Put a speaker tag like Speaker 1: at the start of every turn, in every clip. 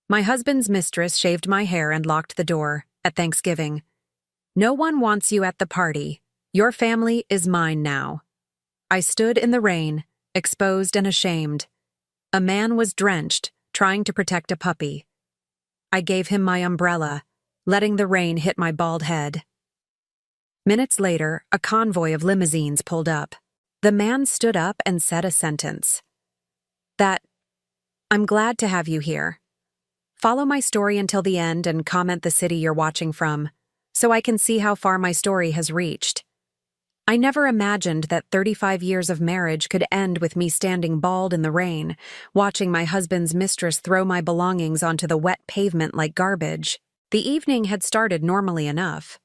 Speaker 1: My husband's mistress shaved my hair and locked the door at Thanksgiving. No one wants you at the party. Your family is mine now. I stood in the rain, exposed and ashamed. A man was drenched, trying to protect a puppy. I gave him my umbrella, letting the rain hit my bald head. Minutes later, a convoy of limousines pulled up. The man stood up and said a sentence. I'm glad to have you here. Follow my story until the end and comment the city you're watching from, so I can see how far my story has reached. I never imagined that 35 years of marriage could end with me standing bald in the rain, watching my husband's mistress throw my belongings onto the wet pavement like garbage. The evening had started normally enough.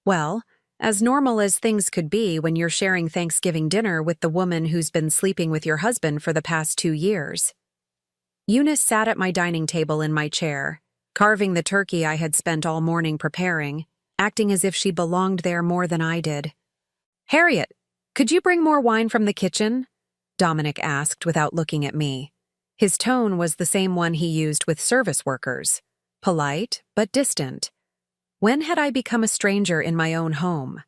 Speaker 1: Well, as normal as things could be when you're sharing Thanksgiving dinner with the woman who's been sleeping with your husband for the past 2 years. Eunice sat at my dining table in my chair, carving the turkey I had spent all morning preparing, acting as if she belonged there more than I did. "Harriet, could you bring more wine from the kitchen?" Dominic asked without looking at me. His tone was the same one he used with service workers, polite but distant. When had I become a stranger in my own home?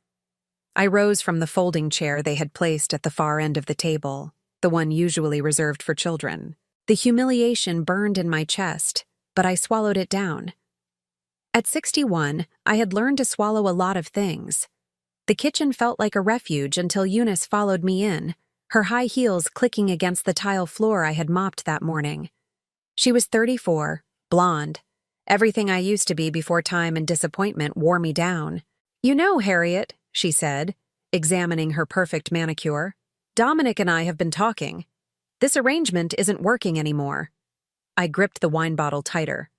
Speaker 1: I rose from the folding chair they had placed at the far end of the table, the one usually reserved for children. The humiliation burned in my chest, but I swallowed it down. At 61, I had learned to swallow a lot of things. The kitchen felt like a refuge until Eunice followed me in, her high heels clicking against the tile floor I had mopped that morning. She was 34, blonde. Everything I used to be before time and disappointment wore me down. "You know, Harriet," she said, examining her perfect manicure, "Dominic and I have been talking. This arrangement isn't working anymore." I gripped the wine bottle tighter.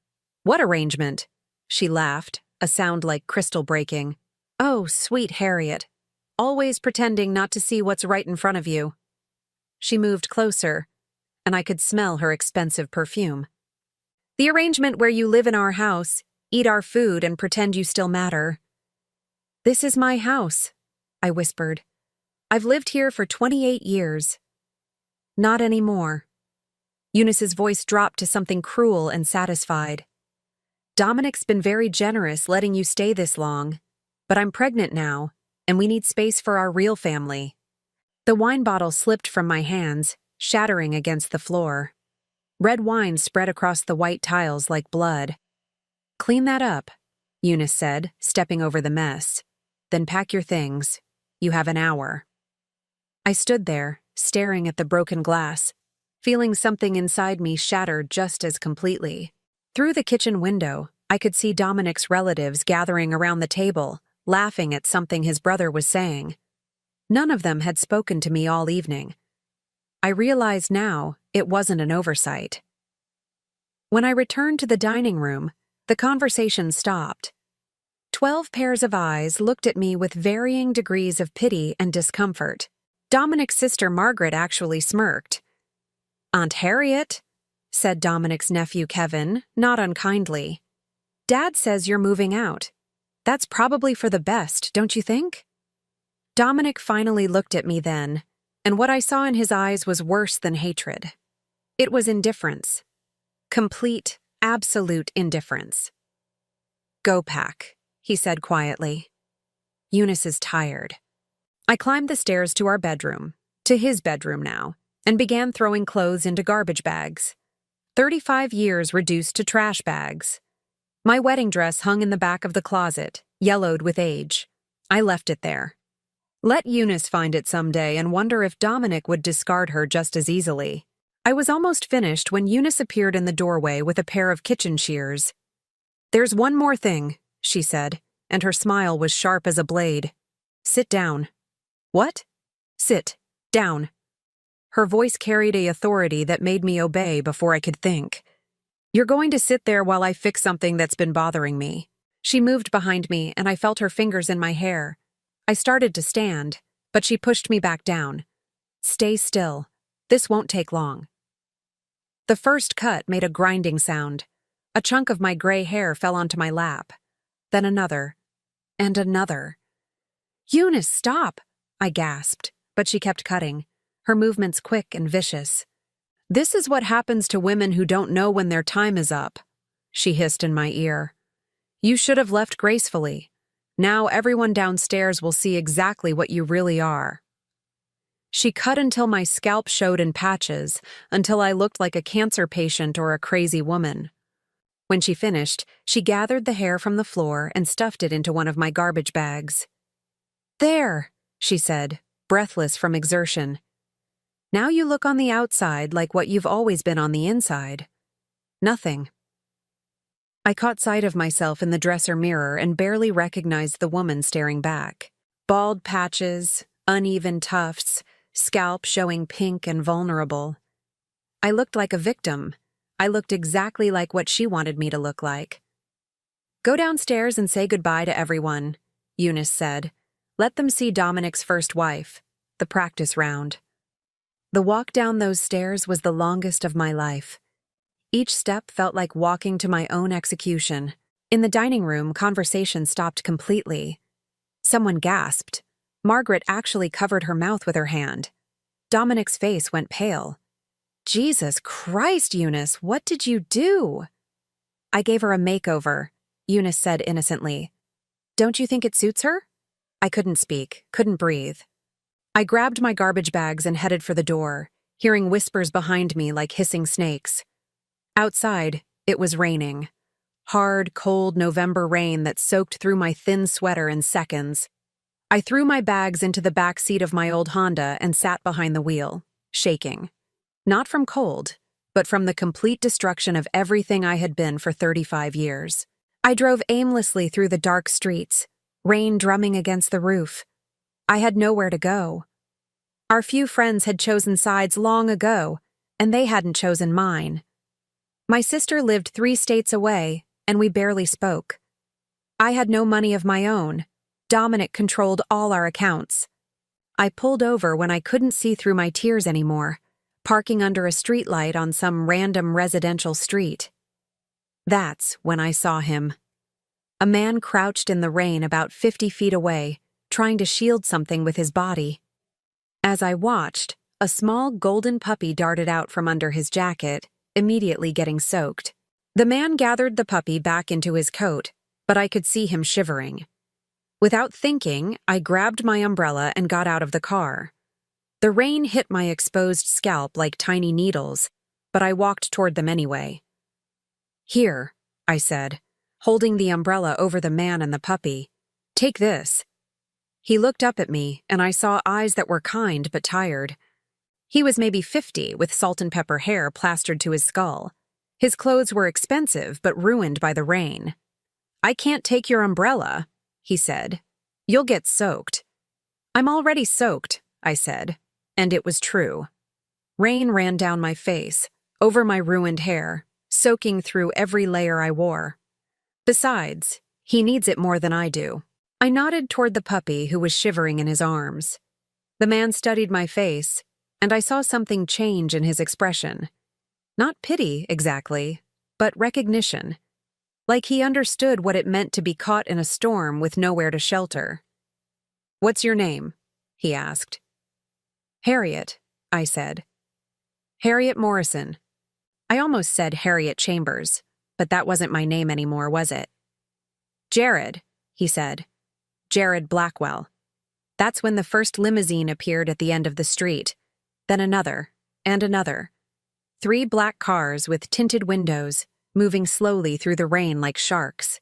Speaker 1: "What arrangement?" She laughed, a sound like crystal breaking. "Oh, sweet Harriet. Always pretending not to see what's right in front of you." She moved closer, and I could smell her expensive perfume. "The arrangement where you live in our house, eat our food, and pretend you still matter." "This is my house," I whispered. "I've lived here for 28 years. "Not anymore." Eunice's voice dropped to something cruel and satisfied. "Dominic's been very generous letting you stay this long, but I'm pregnant now, and we need space for our real family." The wine bottle slipped from my hands, shattering against the floor. Red wine spread across the white tiles like blood. "Clean that up," Eunice said, stepping over the mess. "Then pack your things. You have an hour." I stood there, staring at the broken glass, feeling something inside me shatter just as completely. Through the kitchen window, I could see Dominic's relatives gathering around the table, laughing at something his brother was saying. None of them had spoken to me all evening. I realized now it wasn't an oversight. When I returned to the dining room, the conversation stopped. 12 pairs of eyes looked at me with varying degrees of pity and discomfort. Dominic's sister Margaret actually smirked. "Aunt Harriet," said Dominic's nephew Kevin, not unkindly. "Dad says you're moving out. That's probably for the best, don't you think?" Dominic finally looked at me then, and what I saw in his eyes was worse than hatred. It was indifference. Complete, absolute indifference. "Go pack," he said quietly. "Eunice is tired." I climbed the stairs to our bedroom, to his bedroom now, and began throwing clothes into garbage bags. 35 years reduced to trash bags. My wedding dress hung in the back of the closet, yellowed with age. I left it there. Let Eunice find it someday and wonder if Dominic would discard her just as easily. I was almost finished when Eunice appeared in the doorway with a pair of kitchen shears. "There's one more thing," she said, and her smile was sharp as a blade. "Sit down." "What?" "Sit down." Her voice carried a authority that made me obey before I could think. "You're going to sit there while I fix something that's been bothering me." She moved behind me, and I felt her fingers in my hair. I started to stand, but she pushed me back down. "Stay still. This won't take long." The first cut made a grinding sound. A chunk of my gray hair fell onto my lap. Then another. And another. "Eunice, stop!" I gasped, but she kept cutting, her movements quick and vicious. "This is what happens to women who don't know when their time is up." she hissed in my ear. You should have left gracefully. Now everyone downstairs will see exactly what you really are. She cut until my scalp showed in patches, until I looked like a cancer patient or a crazy woman. When she finished, she gathered the hair from the floor and stuffed it into one of my garbage bags. There, she said, breathless from exertion. Now you look on the outside like what you've always been on the inside. Nothing. I caught sight of myself in the dresser mirror and barely recognized the woman staring back. Bald patches, uneven tufts, scalp showing pink and vulnerable. I looked like a victim. I looked exactly like what she wanted me to look like. Go downstairs and say goodbye to everyone, Eunice said. Let them see Dominic's first wife, the practice round. The walk down those stairs was the longest of my life. Each step felt like walking to my own execution. In the dining room, conversation stopped completely. Someone gasped. Margaret actually covered her mouth with her hand. Dominic's face went pale. Jesus Christ, Eunice, what did you do? I gave her a makeover, Eunice said innocently. Don't you think it suits her? I couldn't speak, couldn't breathe. I grabbed my garbage bags and headed for the door, hearing whispers behind me like hissing snakes. Outside, it was raining. Hard, cold November rain that soaked through my thin sweater in seconds. I threw my bags into the back seat of my old Honda and sat behind the wheel, shaking. Not from cold, but from the complete destruction of everything I had been for 35 years. I drove aimlessly through the dark streets, rain drumming against the roof. I had nowhere to go. Our few friends had chosen sides long ago, and they hadn't chosen mine. My sister lived 3 states away, and we barely spoke. I had no money of my own. Dominic controlled all our accounts. I pulled over when I couldn't see through my tears anymore, parking under a streetlight on some random residential street. That's when I saw him. A man crouched in the rain about 50 feet away, trying to shield something with his body. As I watched, a small golden puppy darted out from under his jacket, immediately getting soaked. The man gathered the puppy back into his coat, but I could see him shivering. Without thinking, I grabbed my umbrella and got out of the car. The rain hit my exposed scalp like tiny needles, but I walked toward them anyway. Here, I said, holding the umbrella over the man and the puppy. Take this. He looked up at me, and I saw eyes that were kind but tired. He was maybe 50, with salt and pepper hair plastered to his skull. His clothes were expensive but ruined by the rain. I can't take your umbrella, he said. You'll get soaked. I'm already soaked, I said, and it was true. Rain ran down my face, over my ruined hair, soaking through every layer I wore. Besides, he needs it more than I do. I nodded toward the puppy who was shivering in his arms. The man studied my face, and I saw something change in his expression. Not pity, exactly, but recognition. Like he understood what it meant to be caught in a storm with nowhere to shelter. What's your name? He asked. Harriet, I said. Harriet Morrison. I almost said Harriet Chambers, but that wasn't my name anymore, was it? Jared, he said. Jared Blackwell. That's when the first limousine appeared at the end of the street. Then another, and another. 3 black cars with tinted windows, moving slowly through the rain like sharks.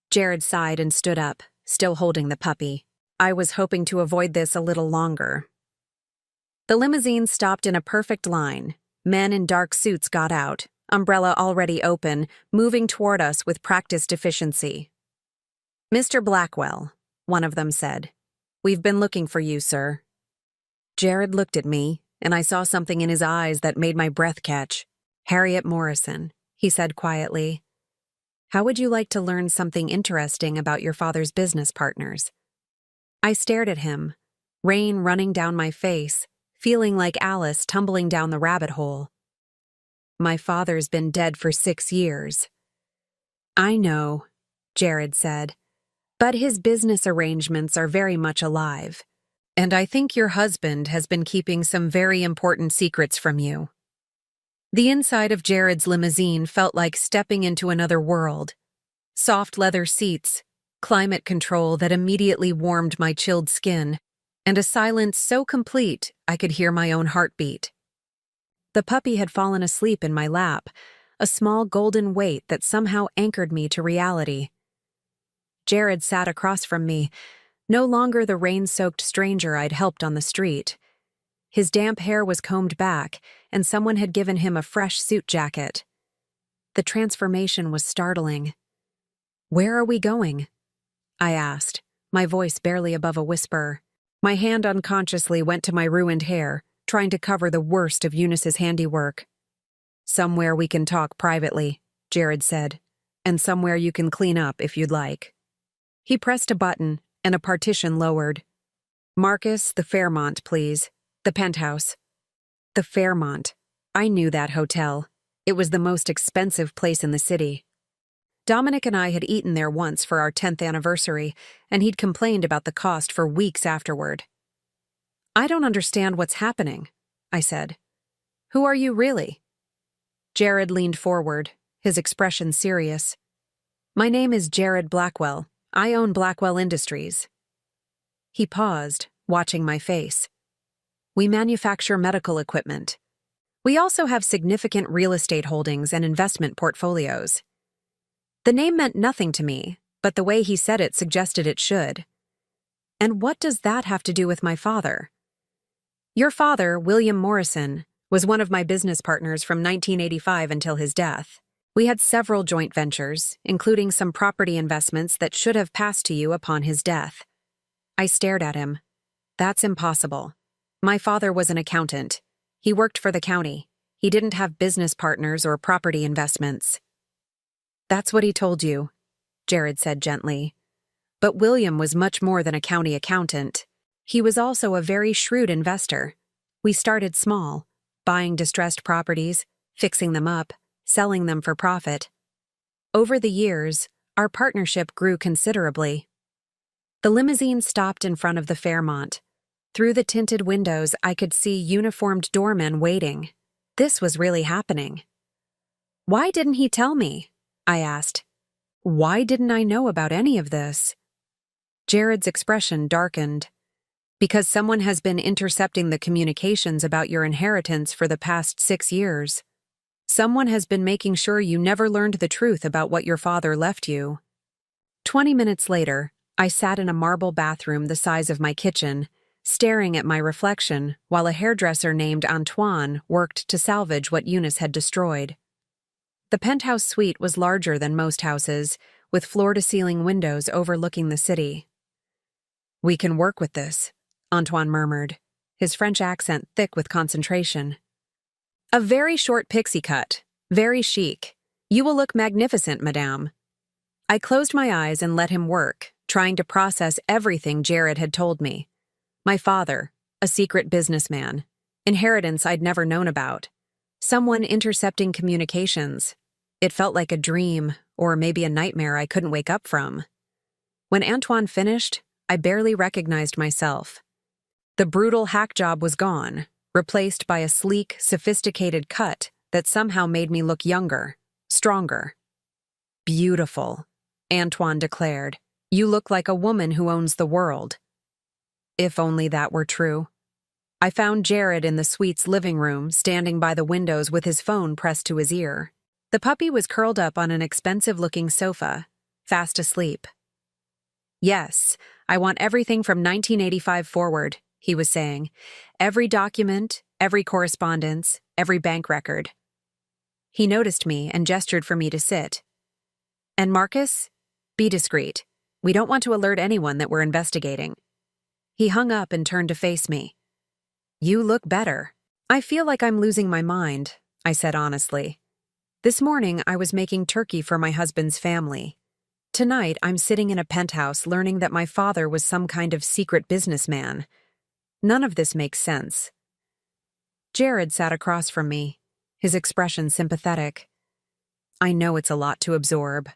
Speaker 1: Jared sighed and stood up, still holding the puppy. I was hoping to avoid this a little longer. The limousine stopped in a perfect line. Men in dark suits got out, umbrella already open, moving toward us with practiced efficiency. Mr. Blackwell, one of them said. We've been looking for you, sir. Jared looked at me, and I saw something in his eyes that made my breath catch. Harriet Morrison, he said quietly. How would you like to learn something interesting about your father's business partners? I stared at him, rain running down my face, feeling like Alice tumbling down the rabbit hole. My father's been dead for 6 years. I know, Jared said, but his business arrangements are very much alive. And I think your husband has been keeping some very important secrets from you. The inside of Jared's limousine felt like stepping into another world. Soft leather seats, climate control that immediately warmed my chilled skin, and a silence so complete I could hear my own heartbeat. The puppy had fallen asleep in my lap, a small golden weight that somehow anchored me to reality. Jared sat across from me, no longer the rain-soaked stranger I'd helped on the street. His damp hair was combed back, and someone had given him a fresh suit jacket. The transformation was startling. "Where are we going?" I asked, my voice barely above a whisper. My hand unconsciously went to my ruined hair, trying to cover the worst of Eunice's handiwork. "Somewhere we can talk privately," Jared said, "and somewhere you can clean up if you'd like." He pressed a button, and a partition lowered. "Marcus, the Fairmont, please. The penthouse." The Fairmont. I knew that hotel. It was the most expensive place in the city. Dominic and I had eaten there once for our 10th anniversary, and he'd complained about the cost for weeks afterward. "I don't understand what's happening," I said. "Who are you really?" Jared leaned forward, his expression serious. "My name is Jared Blackwell. I own Blackwell Industries." He paused, watching my face. "We manufacture medical equipment. We also have significant real estate holdings and investment portfolios." The name meant nothing to me, but the way he said it suggested it should. "And what does that have to do with my father?" "Your father, William Morrison, was one of my business partners from 1985 until his death. We had several joint ventures, including some property investments that should have passed to you upon his death." I stared at him. "That's impossible. My father was an accountant. He worked for the county. He didn't have business partners or property investments." "That's what he told you," Jared said gently. "But William was much more than a county accountant. He was also a very shrewd investor. We started small, buying distressed properties, fixing them up, selling them for profit. Over the years, our partnership grew considerably." The limousine stopped in front of the Fairmont. Through the tinted windows, I could see uniformed doormen waiting. This was really happening. "Why didn't he tell me?" I asked. Why didn't I know about any of this? Jared's expression darkened. "Because someone has been intercepting the communications about your inheritance for the past 6 years. Someone has been making sure you never learned the truth about what your father left you." 20 minutes later, I sat in a marble bathroom the size of my kitchen, staring at my reflection while a hairdresser named Antoine worked to salvage what Eunice had destroyed. The penthouse suite was larger than most houses, with floor-to-ceiling windows overlooking the city. "We can work with this," Antoine murmured, his French accent thick with concentration. "A very short pixie cut, very chic. You will look magnificent, madame." I closed my eyes and let him work, trying to process everything Jared had told me. My father, a secret businessman, inheritance I'd never known about, someone intercepting communications. It felt like a dream, or maybe a nightmare I couldn't wake up from. When Antoine finished, I barely recognized myself. The brutal hack job was gone, replaced by a sleek, sophisticated cut that somehow made me look younger, stronger. "Beautiful," Antoine declared. "You look like a woman who owns the world." If only that were true. I found Jared in the suite's living room, standing by the windows with his phone pressed to his ear. The puppy was curled up on an expensive-looking sofa, fast asleep. "Yes, I want everything from 1985 forward," he was saying. "Every document, every correspondence, every bank record." He noticed me and gestured for me to sit. "And Marcus, be discreet. We don't want to alert anyone that we're investigating." He hung up and turned to face me. "You look better." "I feel like I'm losing my mind," I said honestly. "This morning I was making turkey for my husband's family. Tonight I'm sitting in a penthouse learning that my father was some kind of secret businessman. None of this makes sense." Jared sat across from me, his expression sympathetic. "I know it's a lot to absorb.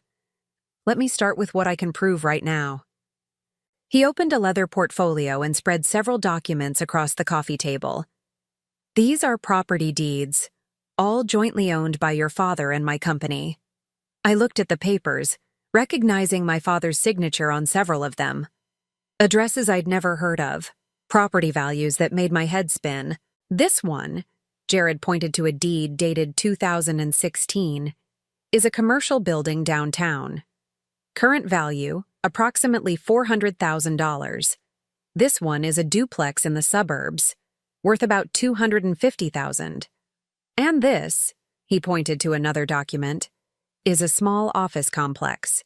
Speaker 1: Let me start with what I can prove right now." He opened a leather portfolio and spread several documents across the coffee table. "These are property deeds, all jointly owned by your father and my company. I looked at the papers, recognizing my father's signature on several of them. Addresses I'd never heard of, property values that made my head spin. This one, Jared pointed to a deed dated 2016, is a commercial building downtown. Current value, approximately $400,000. This one is a duplex in the suburbs, worth about $250,000. And this, he pointed to another document, is a small office complex.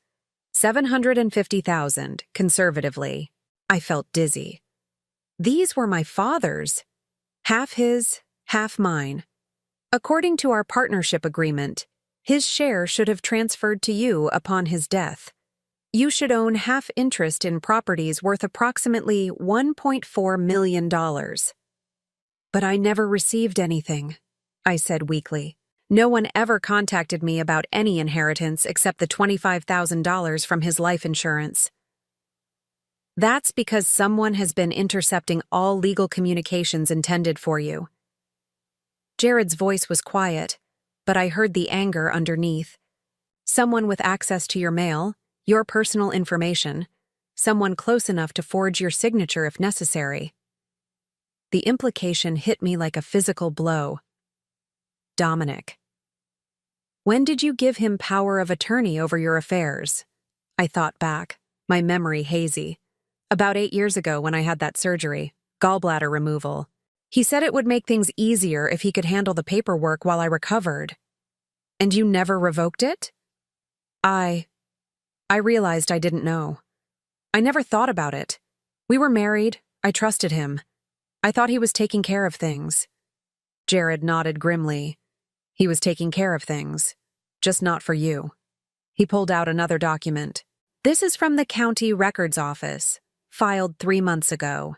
Speaker 1: $750,000, conservatively. I felt dizzy. These were my father's. Half his, half mine. According to our partnership agreement, his share should have transferred to you upon his death. You should own half interest in properties worth approximately $1.4 million. But I never received anything, I said weakly. No one ever contacted me about any inheritance except the $25,000 from his life insurance. That's because someone has been intercepting all legal communications intended for you. Jared's voice was quiet, but I heard the anger underneath. Someone with access to your mail, your personal information, someone close enough to forge your signature if necessary. The implication hit me like a physical blow. Dominic. When did you give him power of attorney over your affairs? I thought back, my memory hazy. About 8 years ago when I had that surgery, gallbladder removal. He said it would make things easier if he could handle the paperwork while I recovered. And you never revoked it? I realized I didn't know. I never thought about it. We were married. I trusted him. I thought he was taking care of things. Jared nodded grimly. He was taking care of things. Just not for you. He pulled out another document. This is from the county records office, filed 3 months ago.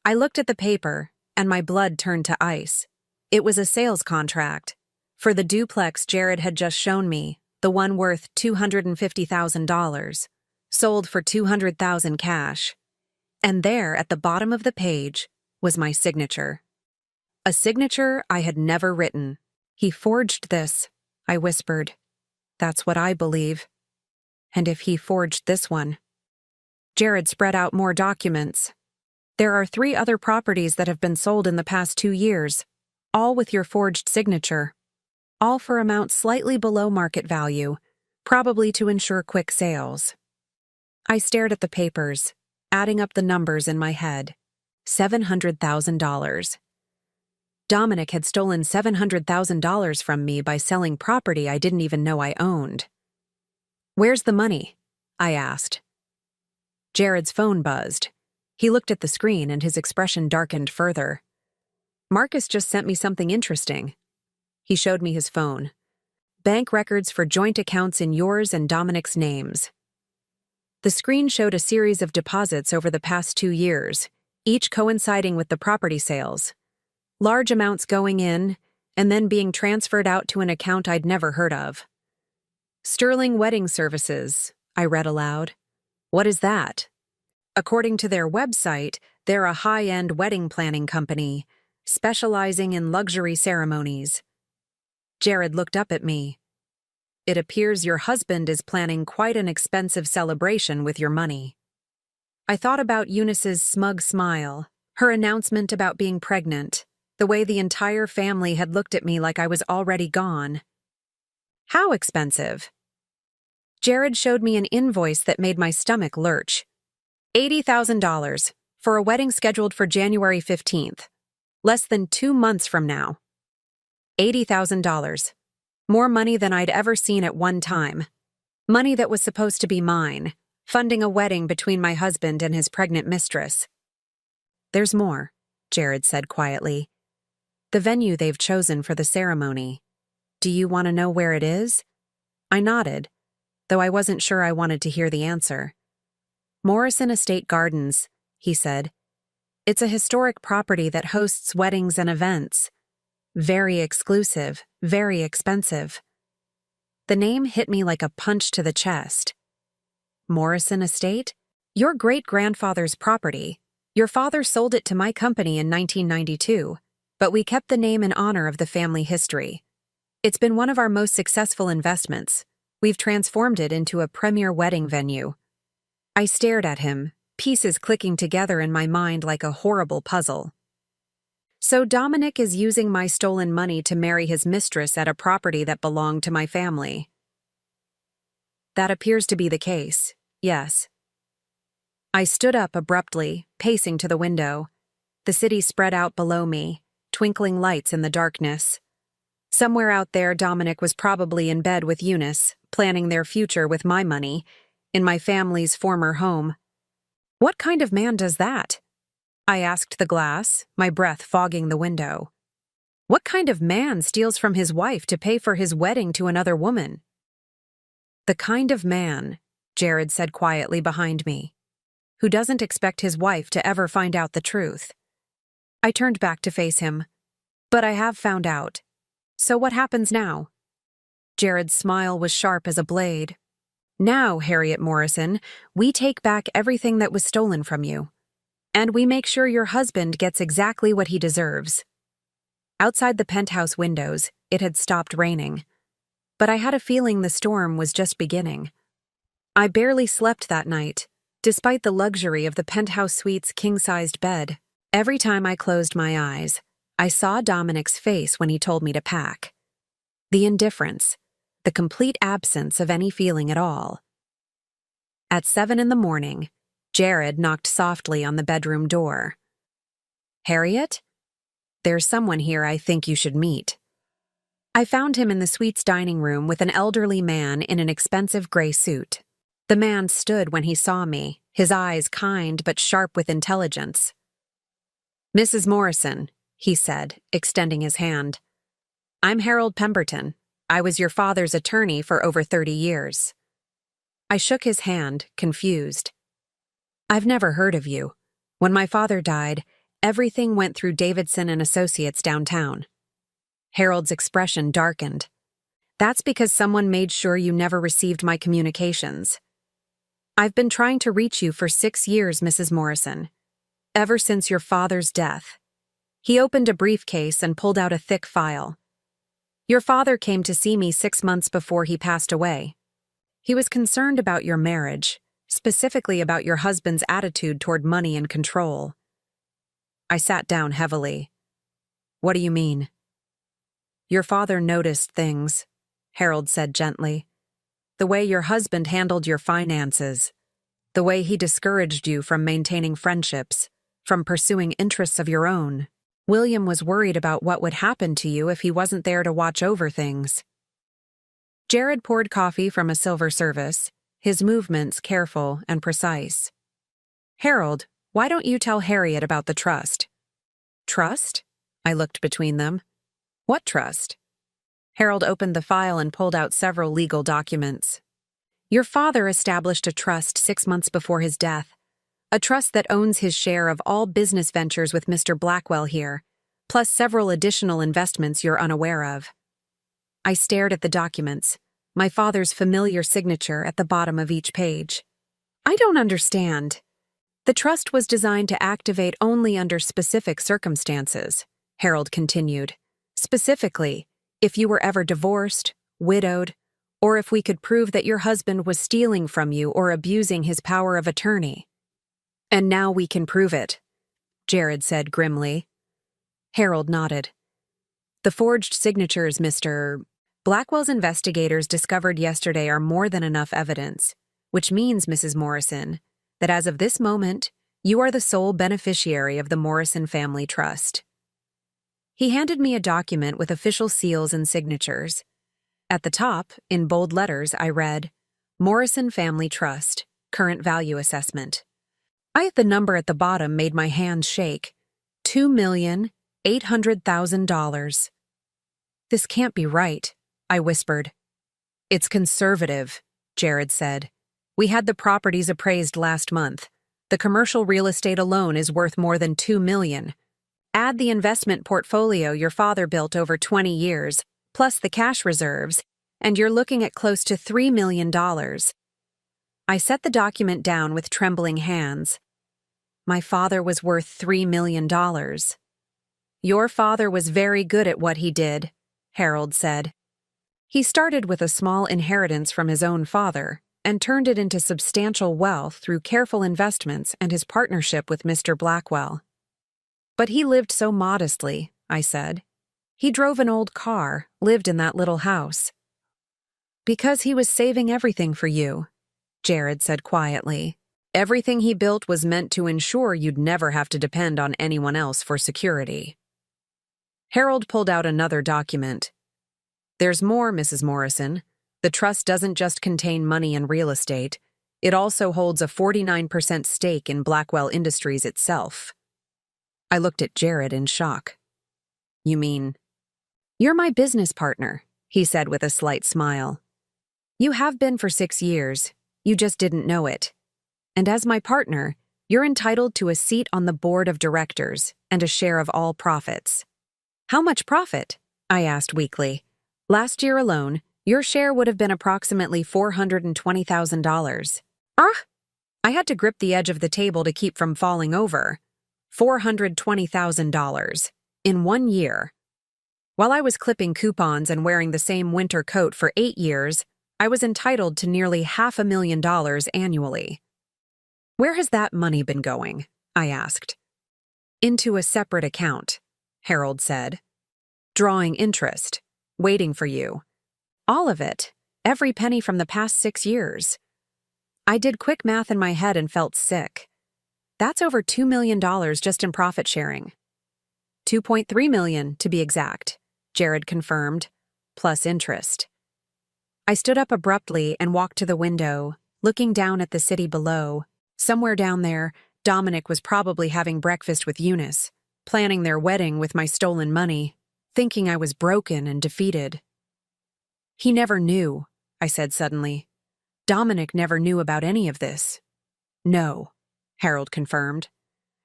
Speaker 1: I looked at the paper, and my blood turned to ice. It was a sales contract. For the duplex Jared had just shown me, the one worth $250,000, sold for $200,000 cash. And there, at the bottom of the page, was my signature. A signature I had never written. He forged this, I whispered. That's what I believe. And if he forged this one. Jared spread out more documents. There are 3 other properties that have been sold in the past 2 years, all with your forged signature. All for amounts slightly below market value, probably to ensure quick sales. I stared at the papers, adding up the numbers in my head. $700,000. Dominic had stolen $700,000 from me by selling property I didn't even know I owned. Where's the money? I asked. Jared's phone buzzed. He looked at the screen and his expression darkened further. Marcus just sent me something interesting. He showed me his phone. Bank records for joint accounts in yours and Dominic's names. The screen showed a series of deposits over the past 2 years, each coinciding with the property sales. Large amounts going in, and then being transferred out to an account I'd never heard of. Sterling Wedding Services, I read aloud. What is that? According to their website, they're a high-end wedding planning company, specializing in luxury ceremonies. Jared looked up at me. It appears your husband is planning quite an expensive celebration with your money. I thought about Eunice's smug smile, her announcement about being pregnant, the way the entire family had looked at me like I was already gone. How expensive? Jared showed me an invoice that made my stomach lurch. $80,000 for a wedding scheduled for January 15th, less than 2 months from now. $80,000. More money than I'd ever seen at one time. Money that was supposed to be mine, funding a wedding between my husband and his pregnant mistress. There's more, Jared said quietly. The venue they've chosen for the ceremony. Do you want to know where it is? I nodded, though I wasn't sure I wanted to hear the answer. Morrison Estate Gardens, he said. It's a historic property that hosts weddings and events. Very exclusive, very expensive. The name hit me like a punch to the chest. Morrison Estate? Your great-grandfather's property. Your father sold it to my company in 1992. but we kept the name in honor of the family history. It's been one of our most successful investments. We've transformed it into a premier wedding venue. I stared at him, pieces clicking together in my mind like a horrible puzzle. So Dominic is using my stolen money to marry his mistress at a property that belonged to my family. That appears to be the case, yes. I stood up abruptly, pacing to the window. The city spread out below me, twinkling lights in the darkness. Somewhere out there, Dominic was probably in bed with Eunice, planning their future with my money, in my family's former home. What kind of man does that? I asked the glass, my breath fogging the window. What kind of man steals from his wife to pay for his wedding to another woman? The kind of man, Jared said quietly behind me, who doesn't expect his wife to ever find out the truth. I turned back to face him. But I have found out. So what happens now? Jared's smile was sharp as a blade. Now, Harriet Morrison, we take back everything that was stolen from you. And we make sure your husband gets exactly what he deserves. Outside the penthouse windows, it had stopped raining. But I had a feeling the storm was just beginning. I barely slept that night, despite the luxury of the penthouse suite's king-sized bed. Every time I closed my eyes, I saw Dominic's face when he told me to pack. The indifference, the complete absence of any feeling at all. At 7 a.m, Jared knocked softly on the bedroom door. Harriet? There's someone here I think you should meet. I found him in the suite's dining room with an elderly man in an expensive gray suit. The man stood when he saw me, his eyes kind but sharp with intelligence. Mrs. Morrison, he said, extending his hand. I'm Harold Pemberton. I was your father's attorney for over 30 years. I shook his hand, confused. I've never heard of you. When my father died, everything went through Davidson and Associates downtown. Harold's expression darkened. That's because someone made sure you never received my communications. I've been trying to reach you for 6 years, Mrs. Morrison. Ever since your father's death. He opened a briefcase and pulled out a thick file. Your father came to see me 6 months before he passed away. He was concerned about your marriage, specifically about your husband's attitude toward money and control. I sat down heavily. What do you mean? Your father noticed things, Harold said gently. The way your husband handled your finances. The way he discouraged you from maintaining friendships, from pursuing interests of your own. William was worried about what would happen to you if he wasn't there to watch over things. Jared poured coffee from a silver service, his movements careful and precise. Harold, why don't you tell Harriet about the trust? Trust? I looked between them. What trust? Harold opened the file and pulled out several legal documents. Your father established a trust 6 months before his death. A trust that owns his share of all business ventures with Mr. Blackwell here, plus several additional investments you're unaware of. I stared at the documents, my father's familiar signature at the bottom of each page. I don't understand. The trust was designed to activate only under specific circumstances, Harold continued. Specifically, if you were ever divorced, widowed, or if we could prove that your husband was stealing from you or abusing his power of attorney. And now we can prove it, Jared said grimly. Harold nodded. The forged signatures, Mr. Blackwell's investigators discovered yesterday are more than enough evidence, which means, Mrs. Morrison, that as of this moment, you are the sole beneficiary of the Morrison Family Trust. He handed me a document with official seals and signatures. At the top, in bold letters, I read, Morrison Family Trust, Current Value Assessment. The number at the bottom made my hands shake. $2,800,000. This can't be right, I whispered. It's conservative, Jared said. We had the properties appraised last month. The commercial real estate alone is worth more than $2 million. Add the investment portfolio your father built over 20 years, plus the cash reserves, and you're looking at close to $3 million. I set the document down with trembling hands. My father was worth $3 million. Your father was very good at what he did, Harold said. He started with a small inheritance from his own father and turned it into substantial wealth through careful investments and his partnership with Mr. Blackwell. But he lived so modestly, I said. He drove an old car, lived in that little house. Because he was saving everything for you, Jared said quietly. Everything he built was meant to ensure you'd never have to depend on anyone else for security. Harold pulled out another document. There's more, Mrs. Morrison. The trust doesn't just contain money and real estate. It also holds a 49% stake in Blackwell Industries itself. I looked at Jared in shock. You mean? You're my business partner, he said with a slight smile. You have been for 6 years. You just didn't know it. And as my partner, you're entitled to a seat on the board of directors and a share of all profits. How much profit? I asked weakly. Last year alone, your share would have been approximately $420,000. I had to grip the edge of the table to keep from falling over. $420,000 in 1 year. While I was clipping coupons and wearing the same winter coat for 8 years, I was entitled to nearly $500,000 annually. Where has that money been going? I asked. Into a separate account, Harold said. Drawing interest, waiting for you. All of it, every penny from the past 6 years. I did quick math in my head and felt sick. That's over $2 million just in profit sharing. $2.3 million, to be exact, Jared confirmed, plus interest. I stood up abruptly and walked to the window, looking down at the city below. Somewhere down there, Dominic was probably having breakfast with Eunice, planning their wedding with my stolen money, thinking I was broken and defeated. He never knew, I said suddenly. Dominic never knew about any of this. No, Harold confirmed.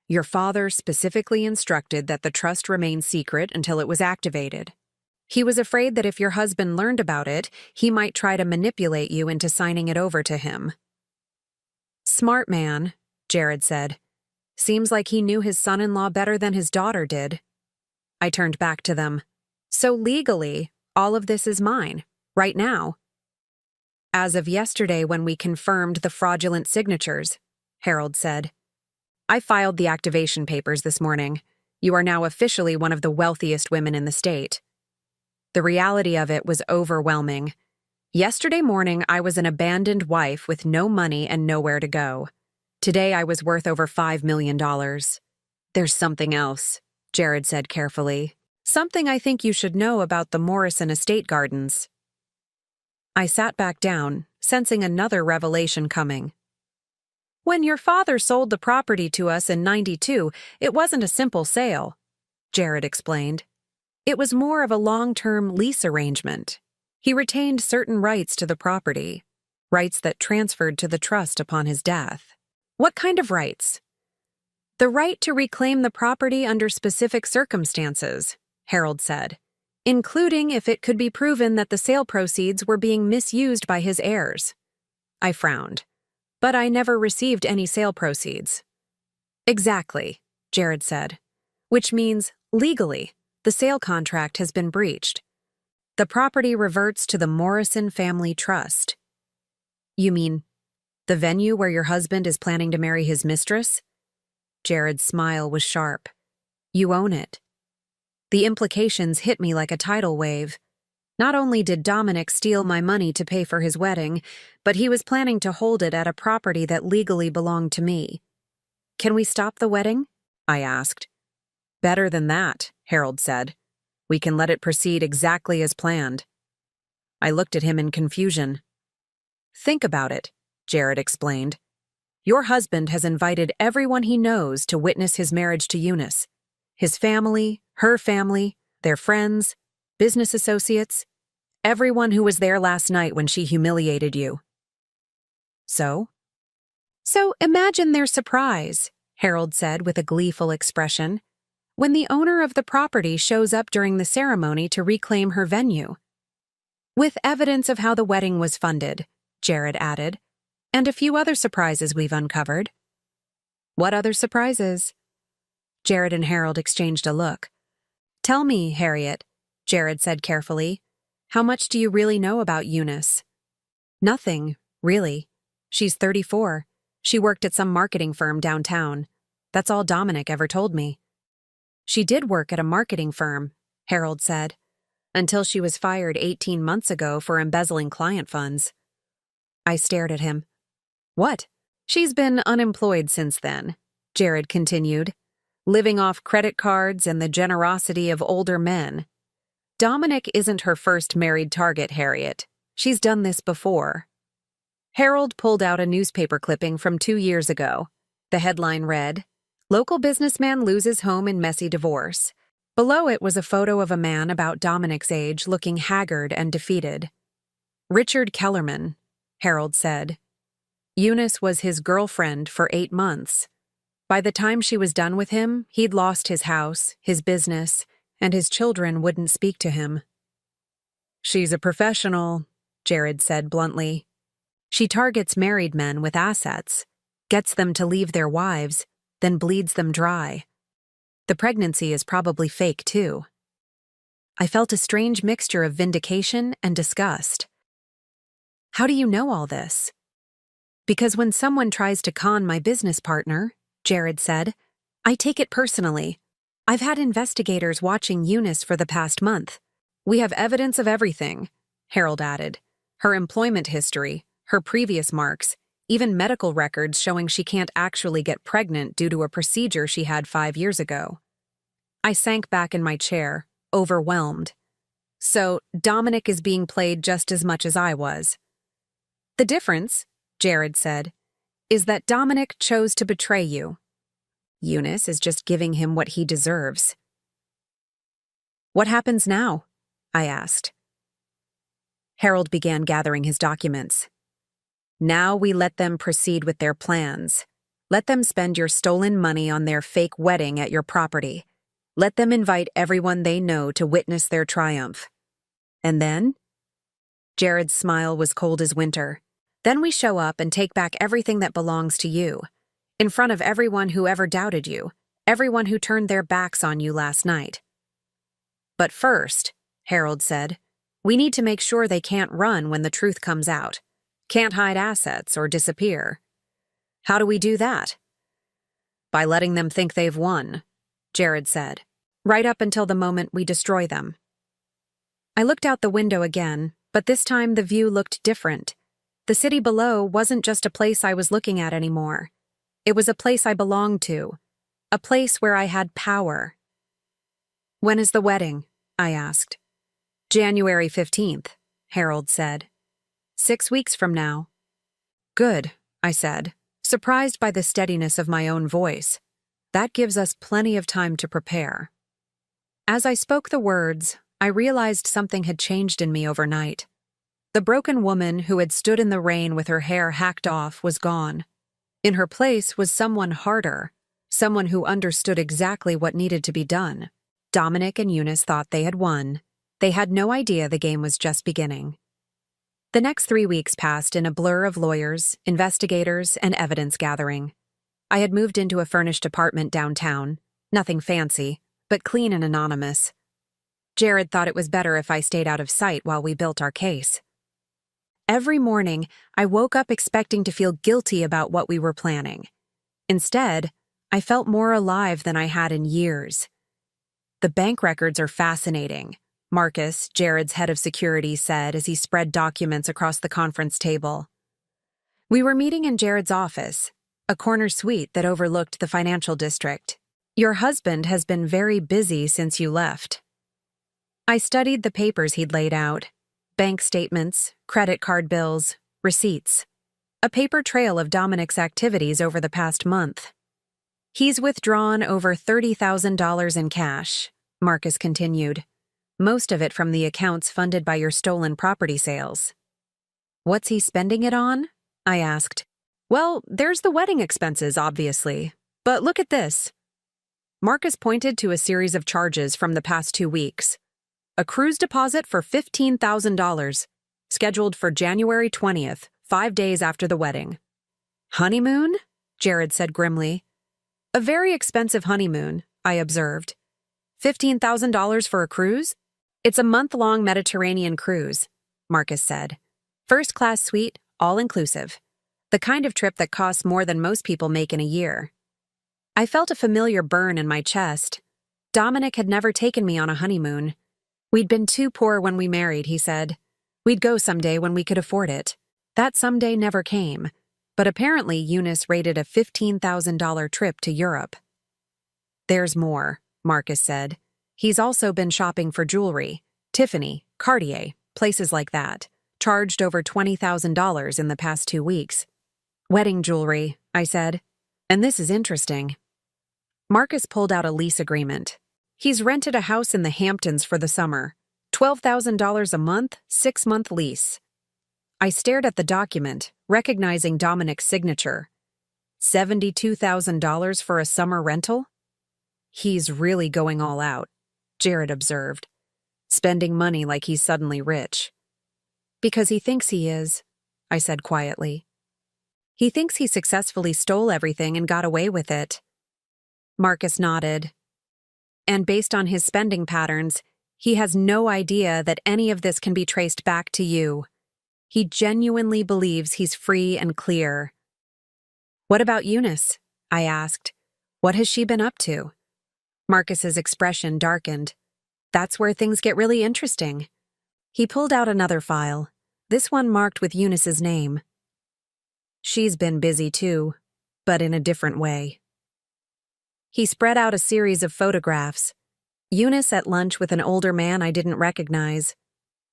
Speaker 1: Your father specifically instructed that the trust remain secret until it was activated. He was afraid that if your husband learned about it, he might try to manipulate you into signing it over to him. Smart man, Jared said. Seems like he knew his son-in-law better than his daughter did. I turned back to them. So legally, all of this is mine, right now. As of yesterday when we confirmed the fraudulent signatures, Harold said. I filed the activation papers this morning. You are now officially one of the wealthiest women in the state. The reality of it was overwhelming. Yesterday morning, I was an abandoned wife with no money and nowhere to go. Today, I was worth over $5 million. There's something else, Jared said carefully. Something I think you should know about the Morrison estate gardens. I sat back down, sensing another revelation coming. When your father sold the property to us in '92, it wasn't a simple sale, Jared explained. It was more of a long-term lease arrangement. He retained certain rights to the property, rights that transferred to the trust upon his death. What kind of rights? The right to reclaim the property under specific circumstances, Harold said, including if it could be proven that the sale proceeds were being misused by his heirs. I frowned, but I never received any sale proceeds. Exactly, Jared said, which means, legally, the sale contract has been breached. The property reverts to the Morrison Family Trust. You mean the venue where your husband is planning to marry his mistress? Jared's smile was sharp. You own it. The implications hit me like a tidal wave. Not only did Dominic steal my money to pay for his wedding, but he was planning to hold it at a property that legally belonged to me. Can we stop the wedding? I asked. Better than that, Harold said. We can let it proceed exactly as planned. I looked at him in confusion. Think about it, Jared explained. Your husband has invited everyone he knows to witness his marriage to Eunice. His family, her family, their friends, business associates, everyone who was there last night when she humiliated you. So imagine their surprise, Harold said with a gleeful expression, when the owner of the property shows up during the ceremony to reclaim her venue. With evidence of how the wedding was funded, Jared added, and a few other surprises we've uncovered. What other surprises? Jared and Harold exchanged a look. Tell me, Harriet, Jared said carefully. How much do you really know about Eunice? Nothing, really. She's 34. She worked at some marketing firm downtown. That's all Dominic ever told me. She did work at a marketing firm, Harold said, until she was fired 18 months ago for embezzling client funds. I stared at him. What? She's been unemployed since then, Jared continued, living off credit cards and the generosity of older men. Dominic isn't her first married target, Harriet. She's done this before. Harold pulled out a newspaper clipping from 2 years ago. The headline read, "Local businessman loses home in messy divorce." Below it was a photo of a man about Dominic's age looking haggard and defeated. Richard Kellerman, Harold said. Eunice was his girlfriend for 8 months. By the time she was done with him, he'd lost his house, his business, and his children wouldn't speak to him. She's a professional, Jared said bluntly. She targets married men with assets, gets them to leave their wives, then bleeds them dry. The pregnancy is probably fake, too. I felt a strange mixture of vindication and disgust. How do you know all this? Because when someone tries to con my business partner, Jared said, I take it personally. I've had investigators watching Eunice for the past month. We have evidence of everything, Harold added. Her employment history, her previous marks, even medical records showing she can't actually get pregnant due to a procedure she had 5 years ago. I sank back in my chair, overwhelmed. So, Dominic is being played just as much as I was. The difference, Jared said, is that Dominic chose to betray you. Eunice is just giving him what he deserves. What happens now? I asked. Harold began gathering his documents. Now we let them proceed with their plans. Let them spend your stolen money on their fake wedding at your property. Let them invite everyone they know to witness their triumph. And then? Jared's smile was cold as winter. Then we show up and take back everything that belongs to you, in front of everyone who ever doubted you, everyone who turned their backs on you last night. But first, Harold said, we need to make sure they can't run when the truth comes out, can't hide assets or disappear. How do we do that? By letting them think they've won, Jared said, right up until the moment we destroy them. I looked out the window again, but this time the view looked different. The city below wasn't just a place I was looking at anymore. It was a place I belonged to, a place where I had power. When is the wedding? I asked. January 15th, Harold said. 6 weeks from now. Good, I said, surprised by the steadiness of my own voice. That gives us plenty of time to prepare. As I spoke the words, I realized something had changed in me overnight. The broken woman who had stood in the rain with her hair hacked off was gone. In her place was someone harder, someone who understood exactly what needed to be done. Dominic and Eunice thought they had won. They had no idea the game was just beginning. The next 3 weeks passed in a blur of lawyers, investigators, and evidence gathering. I had moved into a furnished apartment downtown, nothing fancy, but clean and anonymous. Jared thought it was better if I stayed out of sight while we built our case. Every morning, I woke up expecting to feel guilty about what we were planning. Instead, I felt more alive than I had in years. The bank records are fascinating, Marcus, Jared's head of security, said as he spread documents across the conference table. We were meeting in Jared's office, a corner suite that overlooked the financial district. Your husband has been very busy since you left. I studied the papers he'd laid out. Bank statements, credit card bills, receipts. A paper trail of Dominic's activities over the past month. He's withdrawn over $30,000 in cash, Marcus continued, most of it from the accounts funded by your stolen property sales. What's he spending it on? I asked. Well, there's the wedding expenses, obviously. But look at this. Marcus pointed to a series of charges from the past 2 weeks. A cruise deposit for $15,000, scheduled for January 20th, 5 days after the wedding. Honeymoon? Jared said grimly. A very expensive honeymoon, I observed. $15,000 for a cruise? It's a month-long Mediterranean cruise, Marcus said. First-class suite, all-inclusive. The kind of trip that costs more than most people make in a year. I felt a familiar burn in my chest. Dominic had never taken me on a honeymoon. We'd been too poor when we married, he said. We'd go someday when we could afford it. That someday never came, but apparently Eunice rated a $15,000 trip to Europe. There's more, Marcus said. He's also been shopping for jewelry, Tiffany, Cartier, places like that. Charged over $20,000 in the past 2 weeks. Wedding jewelry, I said. And this is interesting. Marcus pulled out a lease agreement. He's rented a house in the Hamptons for the summer. $12,000 a month, 6-month lease. I stared at the document, recognizing Dominic's signature. $72,000 for a summer rental? He's really going all out, Jared observed. Spending money like he's suddenly rich. Because he thinks he is, I said quietly. He thinks he successfully stole everything and got away with it. Marcus nodded. And based on his spending patterns, he has no idea that any of this can be traced back to you. He genuinely believes he's free and clear. What about Eunice? I asked. What has she been up to? Marcus's expression darkened. That's where things get really interesting. He pulled out another file, this one marked with Eunice's name. She's been busy too, but in a different way. He spread out a series of photographs. Eunice at lunch with an older man I didn't recognize.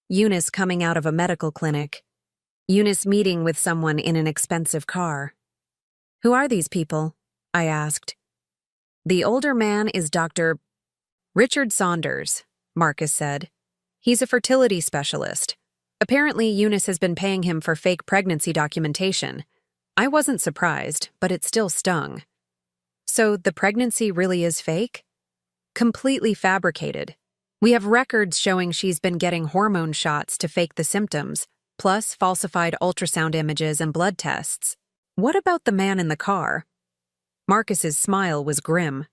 Speaker 1: Eunice coming out of a medical clinic. Eunice meeting with someone in an expensive car. Who are these people? I asked. The older man is Dr. Richard Saunders, Marcus said. He's a fertility specialist. Apparently, Eunice has been paying him for fake pregnancy documentation. I wasn't surprised, but it still stung. So the pregnancy really is fake? Completely fabricated. We have records showing she's been getting hormone shots to fake the symptoms, plus falsified ultrasound images and blood tests. What about the man in the car? Marcus's smile was grim.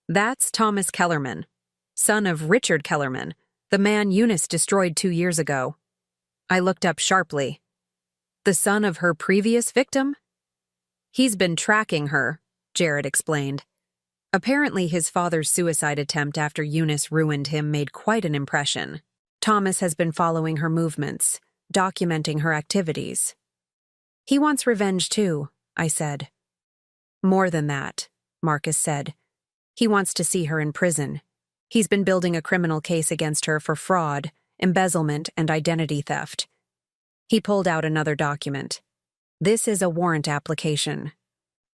Speaker 1: That's Thomas Kellerman, son of Richard Kellerman, the man Eunice destroyed 2 years ago. I looked up sharply. The son of her previous victim? He's been tracking her, Jared explained. Apparently his father's suicide attempt after Eunice ruined him made quite an impression. Thomas has been following her movements, documenting her activities. He wants revenge too, I said. More than that, Marcus said. He wants to see her in prison. He's been building a criminal case against her for fraud, embezzlement, and identity theft. He pulled out another document. This is a warrant application.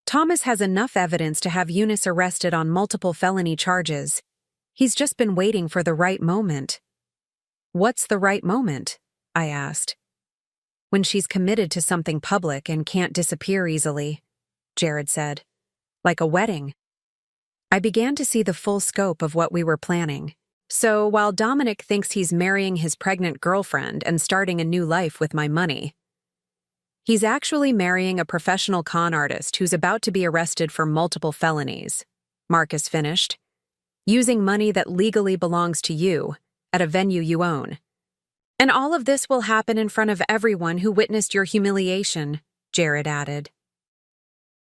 Speaker 1: Thomas has enough evidence to have Eunice arrested on multiple felony charges. He's just been waiting for the right moment. What's the right moment? I asked. When she's committed to something public and can't disappear easily, Jared said. Like a wedding. I began to see the full scope of what we were planning. So while Dominic thinks he's marrying his pregnant girlfriend and starting a new life with my money, he's actually marrying a professional con artist who's about to be arrested for multiple felonies, Marcus finished. Using money that legally belongs to you, at a venue you own. And all of this will happen in front of everyone who witnessed your humiliation, Jared added.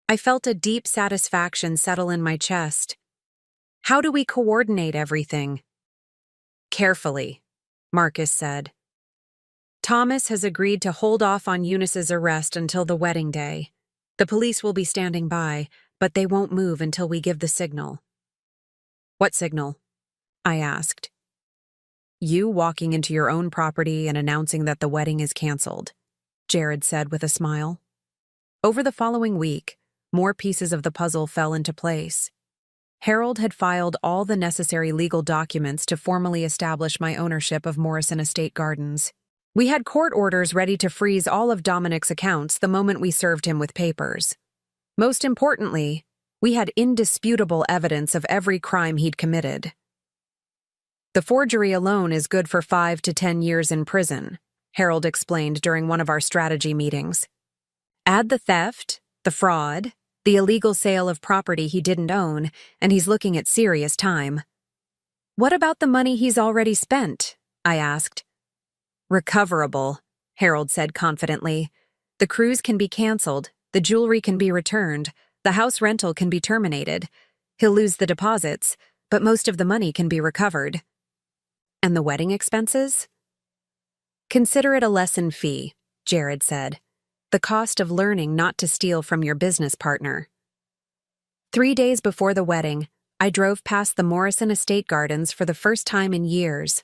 Speaker 1: I felt a deep satisfaction settle in my chest. How do we coordinate everything? Carefully, Marcus said. Thomas has agreed to hold off on Eunice's arrest until the wedding day. The police will be standing by, but they won't move until we give the signal. What signal? I asked. You walking into your own property and announcing that the wedding is canceled, Jared said with a smile. Over the following week, more pieces of the puzzle fell into place. Harold had filed all the necessary legal documents to formally establish my ownership of Morrison Estate Gardens. We had court orders ready to freeze all of Dominic's accounts the moment we served him with papers. Most importantly, we had indisputable evidence of every crime he'd committed. The forgery alone is good for 5 to 10 years in prison, Harold explained during one of our strategy meetings. Add the theft, the fraud, the illegal sale of property he didn't own, and he's looking at serious time. What about the money he's already spent? I asked. Recoverable, Harold said confidently. The cruise can be canceled, the jewelry can be returned, the house rental can be terminated. He'll lose the deposits, but most of the money can be recovered. And the wedding expenses? Consider it a lesson fee, Jared said. The cost of learning not to steal from your business partner. 3 days before the wedding, I drove past the Morrison Estate Gardens for the first time in years.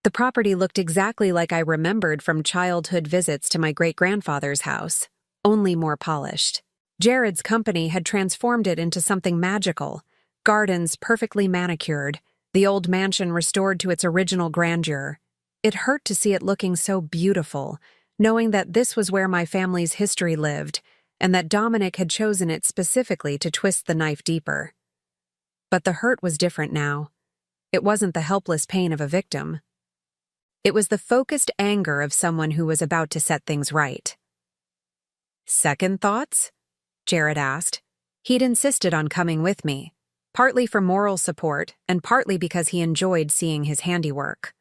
Speaker 1: The property looked exactly like I remembered from childhood visits to my great-grandfather's house, only more polished. Jared's company had transformed it into something magical, gardens perfectly manicured, the old mansion restored to its original grandeur. It hurt to see it looking so beautiful, knowing that this was where my family's history lived, and that Dominic had chosen it specifically to twist the knife deeper. But the hurt was different now. It wasn't the helpless pain of a victim. It was the focused anger of someone who was about to set things right. Second thoughts? Jared asked. He'd insisted on coming with me, partly for moral support and partly because he enjoyed seeing his handiwork.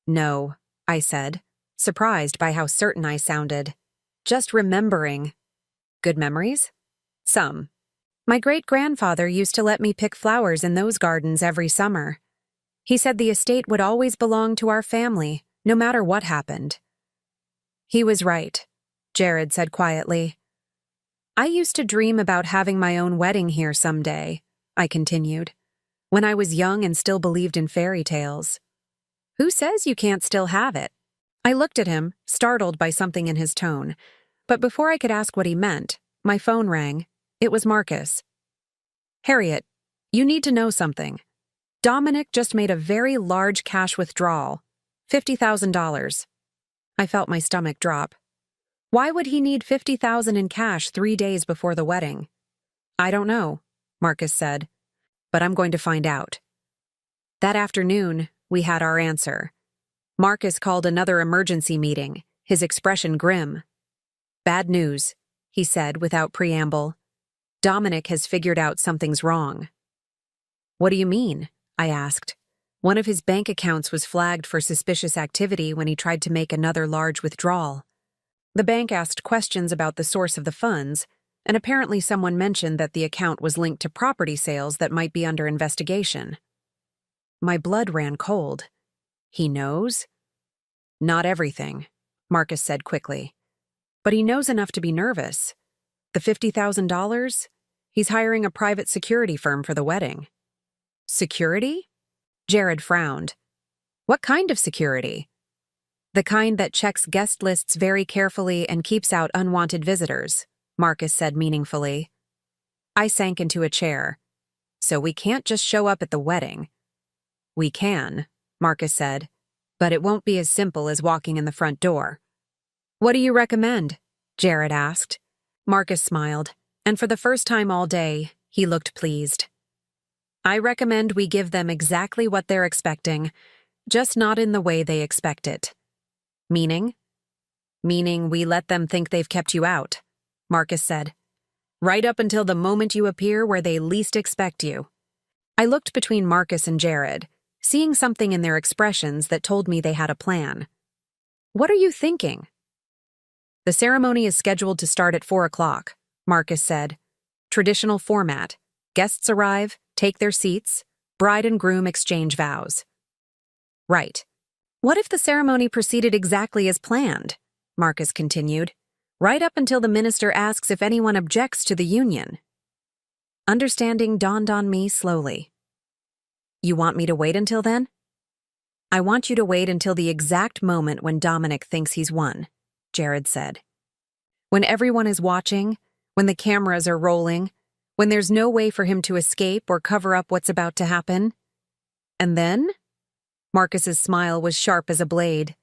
Speaker 1: No, I said, surprised by how certain I sounded. Just remembering. Good memories? Some. My great-grandfather used to let me pick flowers in those gardens every summer. He said the estate would always belong to our family, no matter what happened. He was right, Jared said quietly. I used to dream about having my own wedding here someday, I continued, when I was young and still believed in fairy tales. Who says you can't still have it? I looked at him, startled by something in his tone, but before I could ask what he meant, my phone rang. It was Marcus. Harriet, you need to know something. Dominic just made a very large cash withdrawal, $50,000. I felt my stomach drop. Why would he need $50,000 in cash 3 days before the wedding? I don't know, Marcus said, but I'm going to find out. That afternoon, we had our answer. Marcus called another emergency meeting, his expression grim. Bad news, he said without preamble. Dominic has figured out something's wrong. What do you mean? I asked. One of his bank accounts was flagged for suspicious activity when he tried to make another large withdrawal. The bank asked questions about the source of the funds, and apparently someone mentioned that the account was linked to property sales that might be under investigation. My blood ran cold. He knows? Not everything, Marcus said quickly. But he knows enough to be nervous. The $50,000? He's hiring a private security firm for the wedding. Security? Jared frowned. What kind of security? The kind that checks guest lists very carefully and keeps out unwanted visitors, Marcus said meaningfully. I sank into a chair. So we can't just show up at the wedding. We can, Marcus said, but it won't be as simple as walking in the front door. What do you recommend? Jared asked. Marcus smiled, and for the first time all day, he looked pleased. I recommend we give them exactly what they're expecting, just not in the way they expect it. Meaning? Meaning we let them think they've kept you out, Marcus said. Right up until the moment you appear where they least expect you. I looked between Marcus and Jared, seeing something in their expressions that told me they had a plan. What are you thinking? The ceremony is scheduled to start at 4 o'clock, Marcus said. Traditional format. Guests arrive, take their seats, bride and groom exchange vows. Right. What if the ceremony proceeded exactly as planned? Marcus continued. Right up until the minister asks if anyone objects to the union. Understanding dawned on me slowly. You want me to wait until then? I want you to wait until the exact moment when Dominic thinks he's won, Jared said. When everyone is watching, when the cameras are rolling, when there's no way for him to escape or cover up what's about to happen. And then? Marcus's smile was sharp as a blade.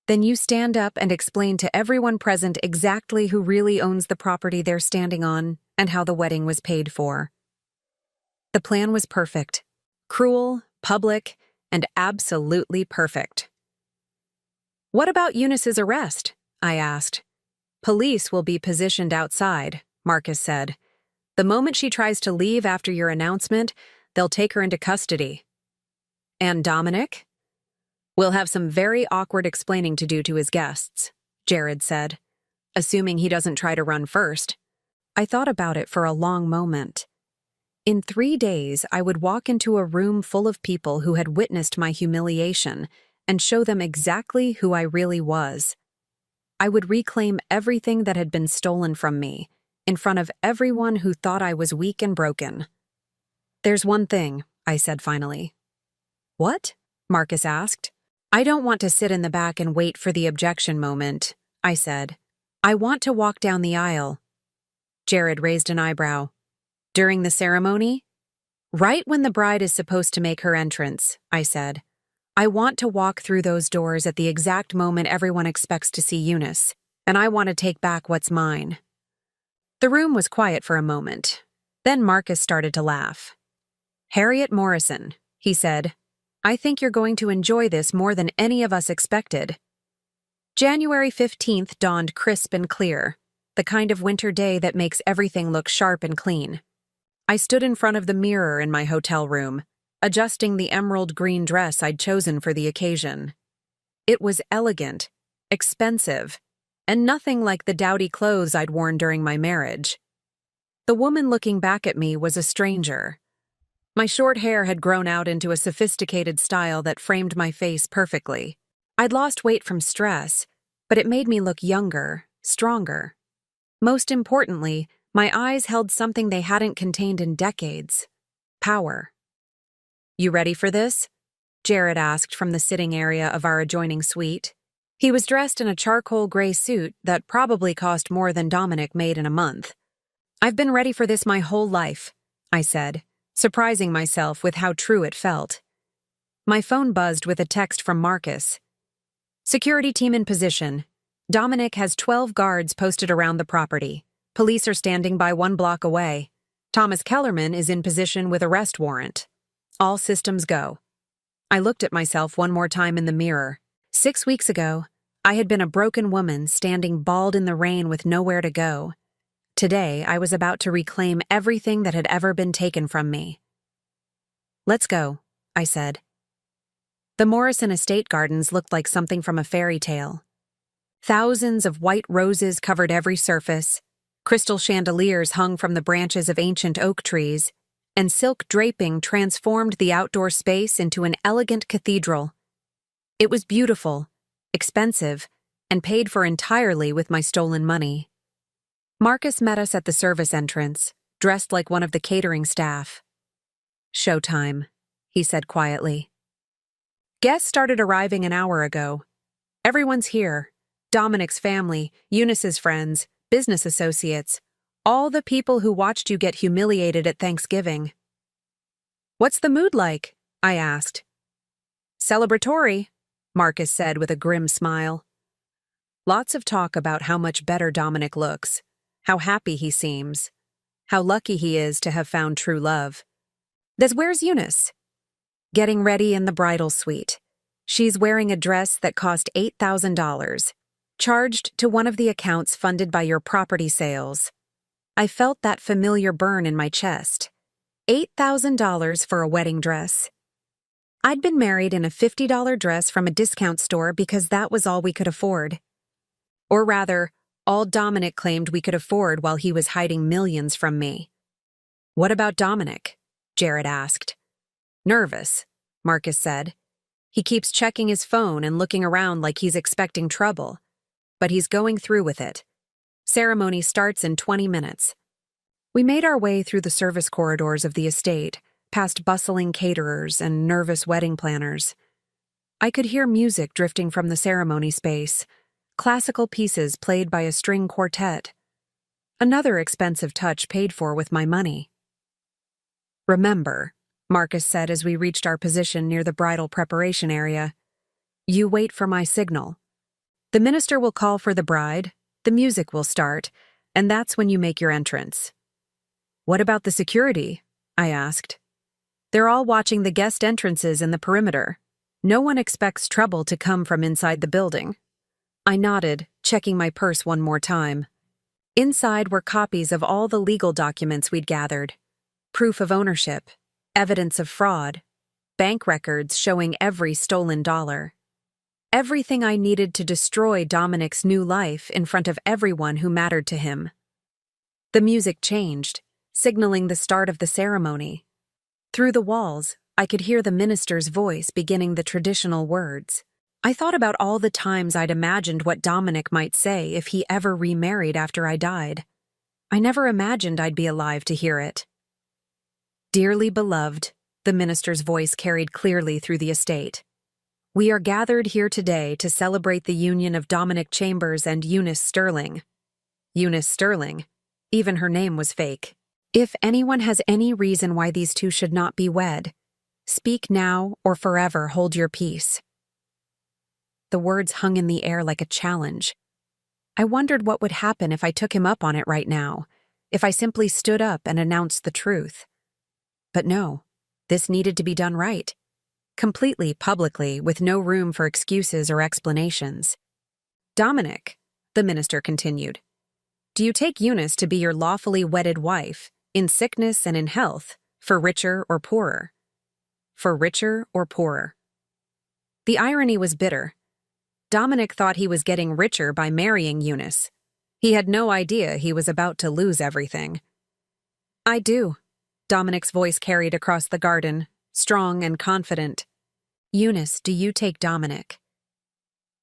Speaker 1: Then you stand up and explain to everyone present exactly who really owns the property they're standing on and how the wedding was paid for. The plan was perfect. Cruel, public, and absolutely perfect. What about Eunice's arrest? I asked. Police will be positioned outside, Marcus said. The moment she tries to leave after your announcement, they'll take her into custody. And Dominic? We'll have some very awkward explaining to do to his guests, Jared said, assuming he doesn't try to run first. I thought about it for a long moment. In 3 days, I would walk into a room full of people who had witnessed my humiliation and show them exactly who I really was. I would reclaim everything that had been stolen from me, in front of everyone who thought I was weak and broken. There's one thing, I said finally. What? Marcus asked. I don't want to sit in the back and wait for the objection moment, I said. I want to walk down the aisle. Jared raised an eyebrow. During the ceremony? Right when the bride is supposed to make her entrance, I said. I want to walk through those doors at the exact moment everyone expects to see Eunice, and I want to take back what's mine. The room was quiet for a moment. Then Marcus started to laugh. Harriet Morrison, he said, I think you're going to enjoy this more than any of us expected. January 15th dawned crisp and clear, the kind of winter day that makes everything look sharp and clean. I stood in front of the mirror in my hotel room, adjusting the emerald green dress I'd chosen for the occasion. It was elegant, expensive, and nothing like the dowdy clothes I'd worn during my marriage. The woman looking back at me was a stranger. My short hair had grown out into a sophisticated style that framed my face perfectly. I'd lost weight from stress, but it made me look younger, stronger. Most importantly, my eyes held something they hadn't contained in decades: power. You ready for this? Jared asked from the sitting area of our adjoining suite. He was dressed in a charcoal gray suit that probably cost more than Dominic made in a month. I've been ready for this my whole life, I said, surprising myself with how true it felt. My phone buzzed with a text from Marcus. Security team in position. Dominic has 12 guards posted around the property. Police are standing by 1 block away. Thomas Kellerman is in position with arrest warrant. All systems go. I looked at myself one more time in the mirror. 6 weeks ago, I had been a broken woman standing bald in the rain with nowhere to go. Today, I was about to reclaim everything that had ever been taken from me. Let's go, I said. The Morrison estate gardens looked like something from a fairy tale. Thousands of white roses covered every surface, crystal chandeliers hung from the branches of ancient oak trees, and silk draping transformed the outdoor space into an elegant cathedral. It was beautiful, expensive, and paid for entirely with my stolen money. Marcus met us at the service entrance, dressed like one of the catering staff. Showtime, he said quietly. Guests started arriving an hour ago. Everyone's here. Dominic's family, Eunice's friends, business associates, all the people who watched you get humiliated at Thanksgiving. What's the mood like? I asked. Celebratory, Marcus said with a grim smile. Lots of talk about how much better Dominic looks, how happy he seems, how lucky he is to have found true love. Where's Eunice? Getting ready in the bridal suite. She's wearing a dress that cost $8,000, charged to one of the accounts funded by your property sales. I felt that familiar burn in my chest. $8,000 for a wedding dress. I'd been married in a $50 dress from a discount store because that was all we could afford. Or rather, all Dominic claimed we could afford while he was hiding millions from me. What about Dominic? Jared asked. Nervous, Marcus said. He keeps checking his phone and looking around like he's expecting trouble. But he's going through with it. Ceremony starts in 20 minutes. We made our way through the service corridors of the estate, past bustling caterers and nervous wedding planners. I could hear music drifting from the ceremony space, classical pieces played by a string quartet. Another expensive touch paid for with my money. Remember, Marcus said as we reached our position near the bridal preparation area, you wait for my signal. The minister will call for the bride, the music will start, and that's when you make your entrance. What about the security? I asked. They're all watching the guest entrances in the perimeter. No one expects trouble to come from inside the building. I nodded, checking my purse one more time. Inside were copies of all the legal documents we'd gathered. Proof of ownership, evidence of fraud, bank records showing every stolen dollar. Everything I needed to destroy Dominic's new life in front of everyone who mattered to him. The music changed, signaling the start of the ceremony. Through the walls, I could hear the minister's voice beginning the traditional words. I thought about all the times I'd imagined what Dominic might say if he ever remarried after I died. I never imagined I'd be alive to hear it. Dearly beloved, the minister's voice carried clearly through the estate. We are gathered here today to celebrate the union of Dominic Chambers and Eunice Sterling. Eunice Sterling. Even her name was fake. If anyone has any reason why these two should not be wed, speak now or forever hold your peace. The words hung in the air like a challenge. I wondered what would happen if I took him up on it right now, if I simply stood up and announced the truth. But no, this needed to be done right. Completely publicly, with no room for excuses or explanations. Dominic, the minister continued, do you take Eunice to be your lawfully wedded wife, in sickness and in health, for richer or poorer? For richer or poorer? The irony was bitter. Dominic thought he was getting richer by marrying Eunice. He had no idea he was about to lose everything. I do. Dominic's voice carried across the garden, strong and confident. Eunice, do you take Dominic?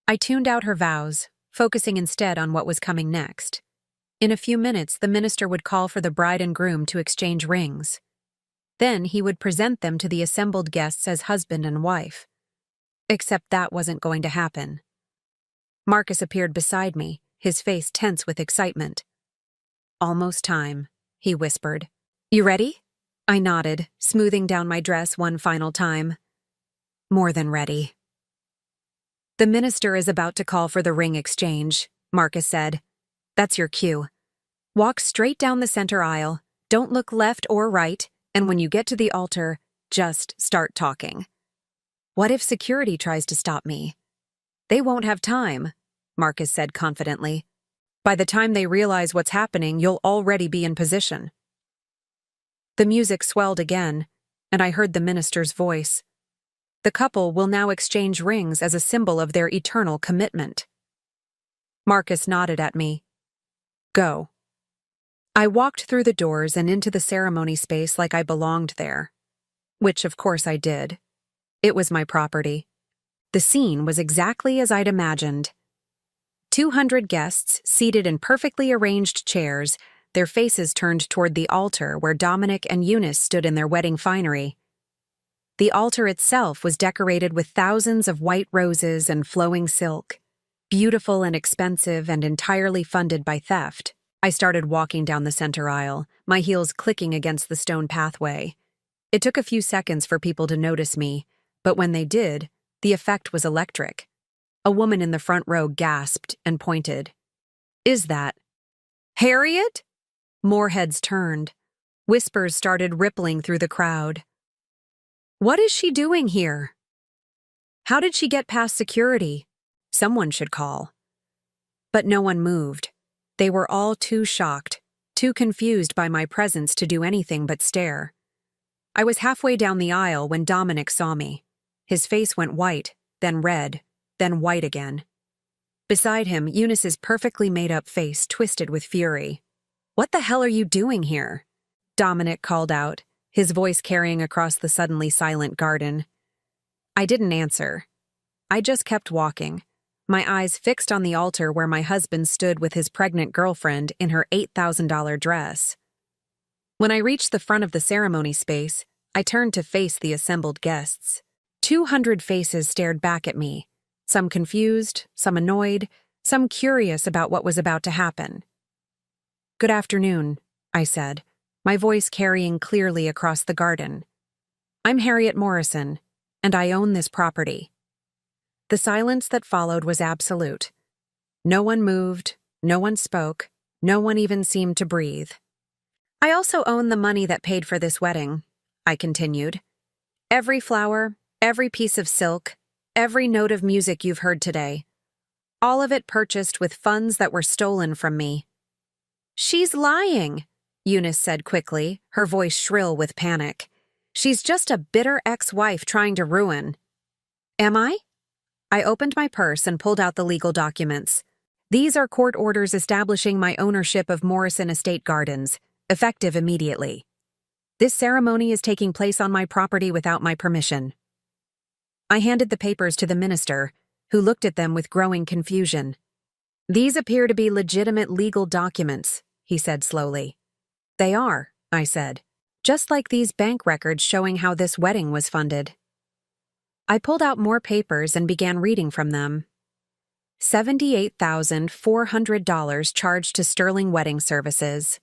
Speaker 1: I tuned out her vows, focusing instead on what was coming next. In a few minutes, the minister would call for the bride and groom to exchange rings. Then he would present them to the assembled guests as husband and wife. Except that wasn't going to happen. Marcus appeared beside me, his face tense with excitement. Almost time, he whispered. You ready? I nodded, smoothing down my dress one final time. More than ready. The minister is about to call for the ring exchange, Marcus said. That's your cue. Walk straight down the center aisle, don't look left or right, and when you get to the altar, just start talking. What if security tries to stop me? They won't have time, Marcus said confidently. By the time they realize what's happening, you'll already be in position. The music swelled again, and I heard the minister's voice. The couple will now exchange rings as a symbol of their eternal commitment. Marcus nodded at me. Go. I walked through the doors and into the ceremony space like I belonged there. Which, of course, I did. It was my property. The scene was exactly as I'd imagined. 200 guests seated in perfectly arranged chairs, their faces turned toward the altar where Dominic and Eunice stood in their wedding finery. The altar itself was decorated with thousands of white roses and flowing silk, beautiful and expensive and entirely funded by theft. I started walking down the center aisle, my heels clicking against the stone pathway. It took a few seconds for people to notice me, but when they did, the effect was electric. A woman in the front row gasped and pointed. Is that Harriet? More heads turned. Whispers started rippling through the crowd. What is she doing here? How did she get past security? Someone should call. But no one moved. They were all too shocked, too confused by my presence to do anything but stare. I was halfway down the aisle when Dominic saw me. His face went white, then red, then white again. Beside him, Eunice's perfectly made-up face twisted with fury. What the hell are you doing here? Dominic called out, his voice carrying across the suddenly silent garden. I didn't answer. I just kept walking, my eyes fixed on the altar where my husband stood with his pregnant girlfriend in her $8,000 dress. When I reached the front of the ceremony space, I turned to face the assembled guests. 200 faces stared back at me, some confused, some annoyed, some curious about what was about to happen. Good afternoon, I said, my voice carrying clearly across the garden. I'm Harriet Morrison, and I own this property. The silence that followed was absolute. No one moved, no one spoke, no one even seemed to breathe. I also own the money that paid for this wedding, I continued. Every flower, every piece of silk, every note of music you've heard today. All of it purchased with funds that were stolen from me. She's lying, Eunice said quickly, her voice shrill with panic. She's just a bitter ex-wife trying to ruin. Am I? I opened my purse and pulled out the legal documents. These are court orders establishing my ownership of Morrison Estate Gardens, effective immediately. This ceremony is taking place on my property without my permission. I handed the papers to the minister, who looked at them with growing confusion. These appear to be legitimate legal documents, he said slowly. They are, I said, just like these bank records showing how this wedding was funded. I pulled out more papers and began reading from them. $78,400 charged to Sterling Wedding Services.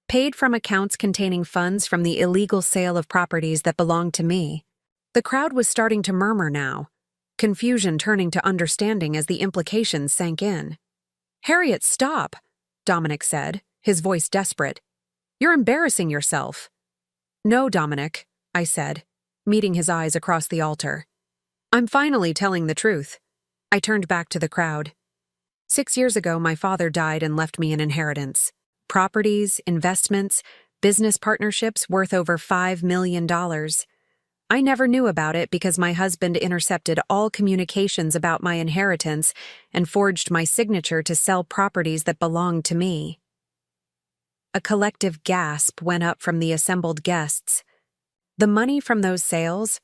Speaker 1: Paid from accounts containing funds from the illegal sale of properties that belonged to me. The crowd was starting to murmur now, confusion turning to understanding as the implications sank in. "Harriet, stop," Dominic said, his voice desperate. "You're embarrassing yourself." "No, Dominic," I said, meeting his eyes across the altar. "I'm finally telling the truth." I turned back to the crowd. 6 years ago, my father died and left me an inheritance. Properties, investments, business partnerships worth over $5 million. I never knew about it because my husband intercepted all communications about my inheritance and forged my signature to sell properties that belonged to me. A collective gasp went up from the assembled guests. The money from those sales,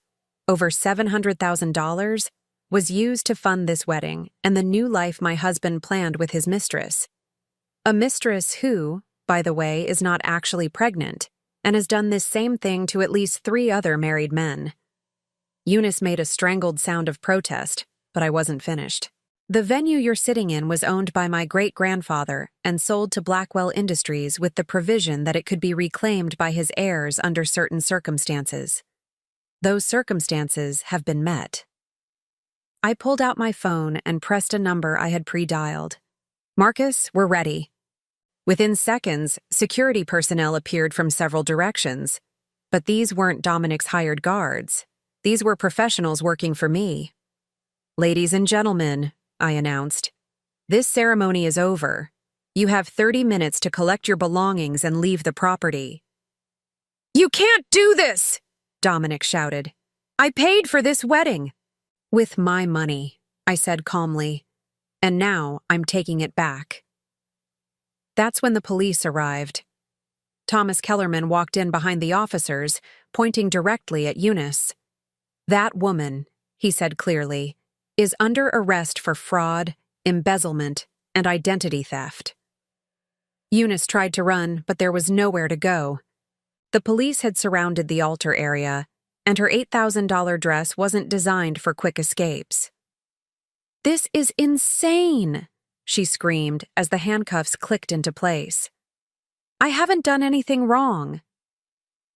Speaker 1: over $700,000, was used to fund this wedding and the new life my husband planned with his mistress. A mistress who, by the way, is not actually pregnant and has done this same thing to at least 3 other married men. Eunice made a strangled sound of protest, but I wasn't finished. "The venue you're sitting in was owned by my great-grandfather and sold to Blackwell Industries with the provision that it could be reclaimed by his heirs under certain circumstances. Those circumstances have been met." I pulled out my phone and pressed a number I had pre-dialed. "Marcus, we're ready." Within seconds, security personnel appeared from several directions. But these weren't Dominic's hired guards. These were professionals working for me. "Ladies and gentlemen," I announced, "this ceremony is over. You have 30 minutes to collect your belongings and leave the property." "You can't do this!" Dominic shouted. "I paid for this wedding." "With my money," I said calmly. "And now I'm taking it back." That's when the police arrived. Thomas Kellerman walked in behind the officers, pointing directly at Eunice. "That woman," he said clearly, "is under arrest for fraud, embezzlement, and identity theft." Eunice tried to run, but there was nowhere to go. The police had surrounded the altar area, and her $8,000 dress wasn't designed for quick escapes. "This is insane!" she screamed as the handcuffs clicked into place. "I haven't done anything wrong."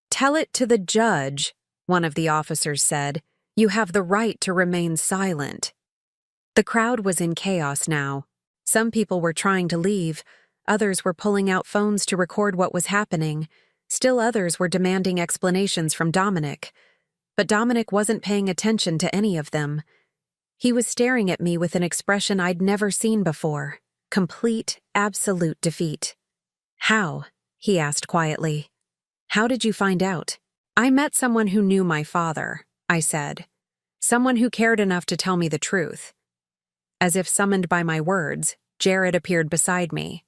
Speaker 1: "Tell it to the judge," one of the officers said. "You have the right to remain silent." The crowd was in chaos now. Some people were trying to leave, others were pulling out phones to record what was happening, still others were demanding explanations from Dominic. But Dominic wasn't paying attention to any of them. He was staring at me with an expression I'd never seen before, complete, absolute defeat. "How?" he asked quietly. "How did you find out?" "I met someone who knew my father," I said. "Someone who cared enough to tell me the truth." As if summoned by my words, Jared appeared beside me.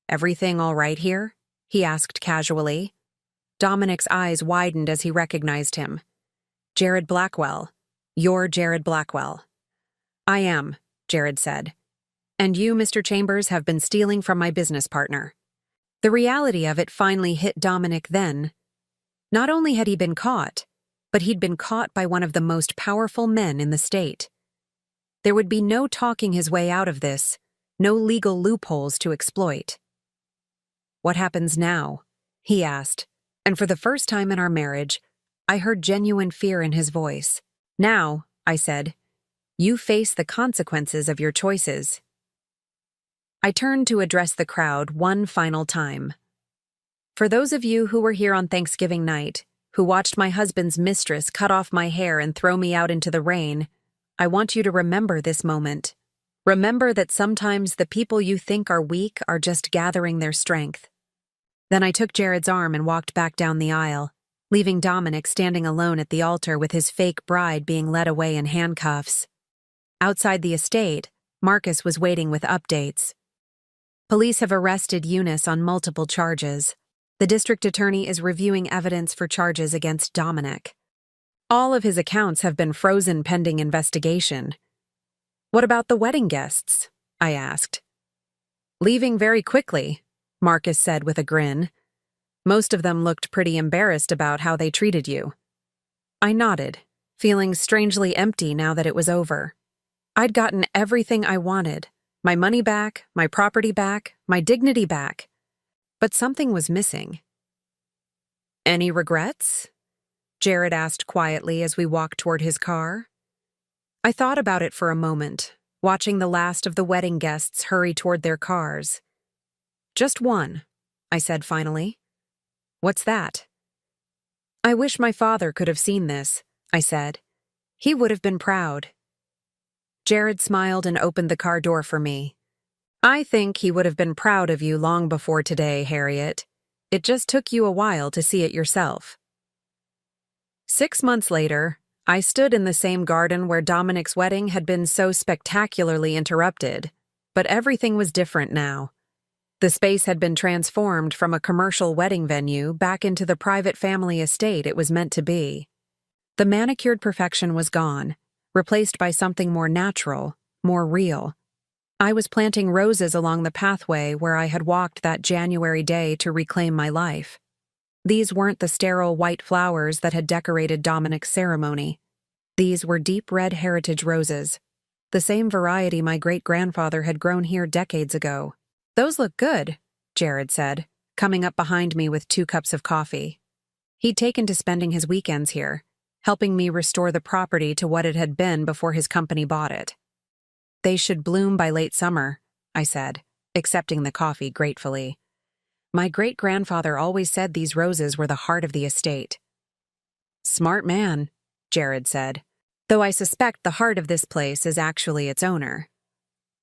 Speaker 1: "Everything all right here?" he asked casually. Dominic's eyes widened as he recognized him. "Jared Blackwell. You're Jared Blackwell." "I am," Jared said. "And you, Mr. Chambers, have been stealing from my business partner." The reality of it finally hit Dominic then. Not only had he been caught, but he'd been caught by one of the most powerful men in the state. There would be no talking his way out of this, no legal loopholes to exploit. "What happens now?" he asked, and for the first time in our marriage, I heard genuine fear in his voice. "Now," I said, "you face the consequences of your choices." I turned to address the crowd one final time. "For those of you who were here on Thanksgiving night, who watched my husband's mistress cut off my hair and throw me out into the rain, I want you to remember this moment. Remember that sometimes the people you think are weak are just gathering their strength." Then I took Jared's arm and walked back down the aisle. leaving Dominic standing alone at the altar with his fake bride being led away in handcuffs. Outside the estate, Marcus was waiting with updates. Police have arrested Eunice on multiple charges. The district attorney is reviewing evidence for charges against Dominic. All of his accounts have been frozen pending investigation. What about the wedding guests? I asked. Leaving very quickly, Marcus said with a grin. Most of them looked pretty embarrassed about how they treated you. I nodded, feeling strangely empty now that it was over. I'd gotten everything I wanted, my money back, my property back, my dignity back. But something was missing. Any regrets? Jared asked quietly as we walked toward his car. I thought about it for a moment, watching the last of the wedding guests hurry toward their cars. Just one, I said finally. What's that? I wish my father could have seen this, I said. He would have been proud. Jared smiled and opened the car door for me. I think he would have been proud of you long before today, Harriet. It just took you a while to see it yourself. 6 months later, I stood in the same garden where Dominic's wedding had been so spectacularly interrupted, but everything was different now. The space had been transformed from a commercial wedding venue back into the private family estate it was meant to be. The manicured perfection was gone, replaced by something more natural, more real. I was planting roses along the pathway where I had walked that January day to reclaim my life. These weren't the sterile white flowers that had decorated Dominic's ceremony. These were deep red heritage roses, the same variety my great-grandfather had grown here decades ago. Those look good, Jared said, coming up behind me with 2 cups of coffee. He'd taken to spending his weekends here, helping me restore the property to what it had been before his company bought it. They should bloom by late summer, I said, accepting the coffee gratefully. My great-grandfather always said these roses were the heart of the estate. Smart man, Jared said, though I suspect the heart of this place is actually its owner.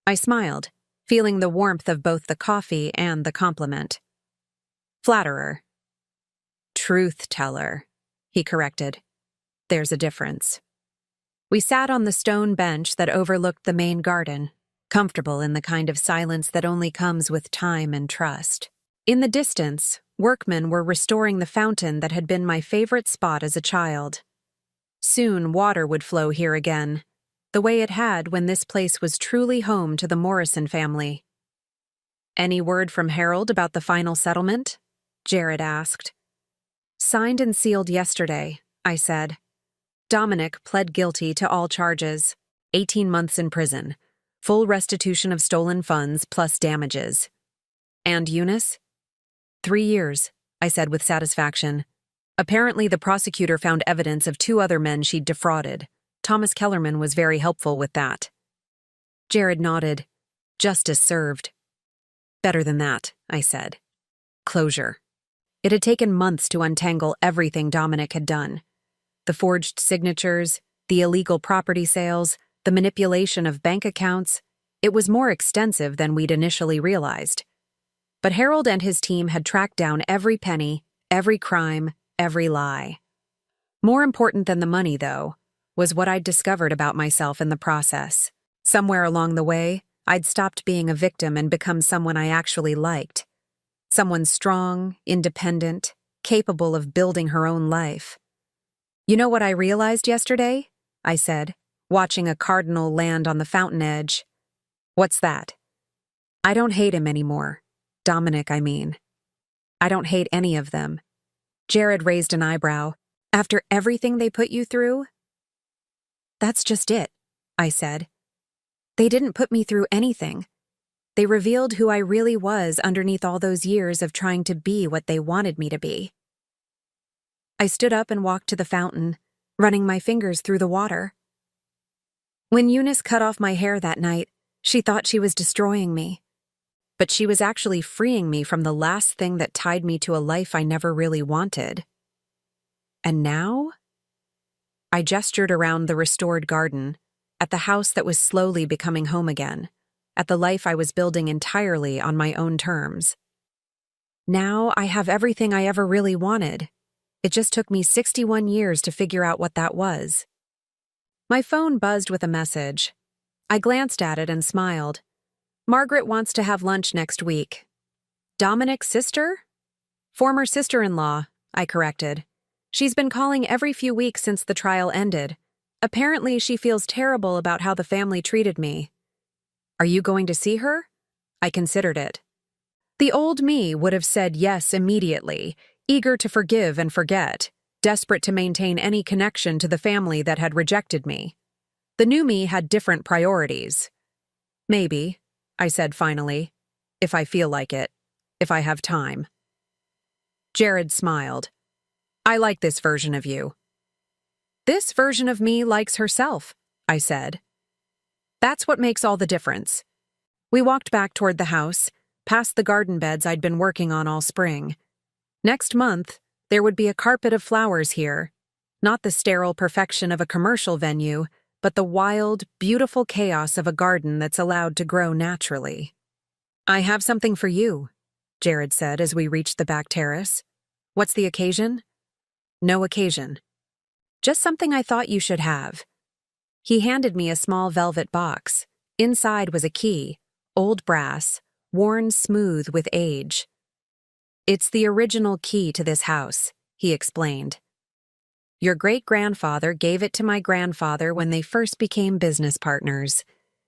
Speaker 1: I smiled, feeling the warmth of both the coffee and the compliment. Flatterer. Truth-teller, he corrected. There's a difference. We sat on the stone bench that overlooked the main garden, comfortable in the kind of silence that only comes with time and trust. In the distance, workmen were restoring the fountain that had been my favorite spot as a child. Soon water would flow here again, the way it had when this place was truly home to the Morrison family. Any word from Harold about the final settlement? Jared asked. Signed and sealed yesterday, I said. Dominic pled guilty to all charges, 18 months in prison, full restitution of stolen funds plus damages. And Eunice? 3 years, I said with satisfaction. Apparently the prosecutor found evidence of 2 other men she'd defrauded. Thomas Kellerman was very helpful with that. Jared nodded. Justice served. Better than that, I said. Closure. It had taken months to untangle everything Dominic had done. The forged signatures, the illegal property sales, the manipulation of bank accounts. It was more extensive than we'd initially realized. But Harold and his team had tracked down every penny, every crime, every lie. More important than the money, though, was what I'd discovered about myself in the process. Somewhere along the way, I'd stopped being a victim and become someone I actually liked. Someone strong, independent, capable of building her own life. You know what I realized yesterday? I said, watching a cardinal land on the fountain edge. What's that? I don't hate him anymore. Dominic, I mean. I don't hate any of them. Jared raised an eyebrow. After everything they put you through? That's just it, I said. They didn't put me through anything. They revealed who I really was underneath all those years of trying to be what they wanted me to be. I stood up and walked to the fountain, running my fingers through the water. When Eunice cut off my hair that night, she thought she was destroying me. But she was actually freeing me from the last thing that tied me to a life I never really wanted. And now? I gestured around the restored garden, at the house that was slowly becoming home again, at the life I was building entirely on my own terms. Now I have everything I ever really wanted. It just took me 61 years to figure out what that was. My phone buzzed with a message. I glanced at it and smiled. Margaret wants to have lunch next week. Dominic's sister? Former sister-in-law, I corrected. She's been calling every few weeks since the trial ended. Apparently, she feels terrible about how the family treated me. Are you going to see her? I considered it. The old me would have said yes immediately, eager to forgive and forget, desperate to maintain any connection to the family that had rejected me. The new me had different priorities. Maybe, I said finally, if I feel like it, if I have time. Jared smiled. I like this version of you. This version of me likes herself, I said. That's what makes all the difference. We walked back toward the house, past the garden beds I'd been working on all spring. Next month, there would be a carpet of flowers here, not the sterile perfection of a commercial venue, but the wild, beautiful chaos of a garden that's allowed to grow naturally. I have something for you, Jared said as we reached the back terrace. What's the occasion? No occasion. Just something I thought you should have. He handed me a small velvet box. Inside was a key, old brass, worn smooth with age. It's the original key to this house, he explained. Your great-grandfather gave it to my grandfather when they first became business partners.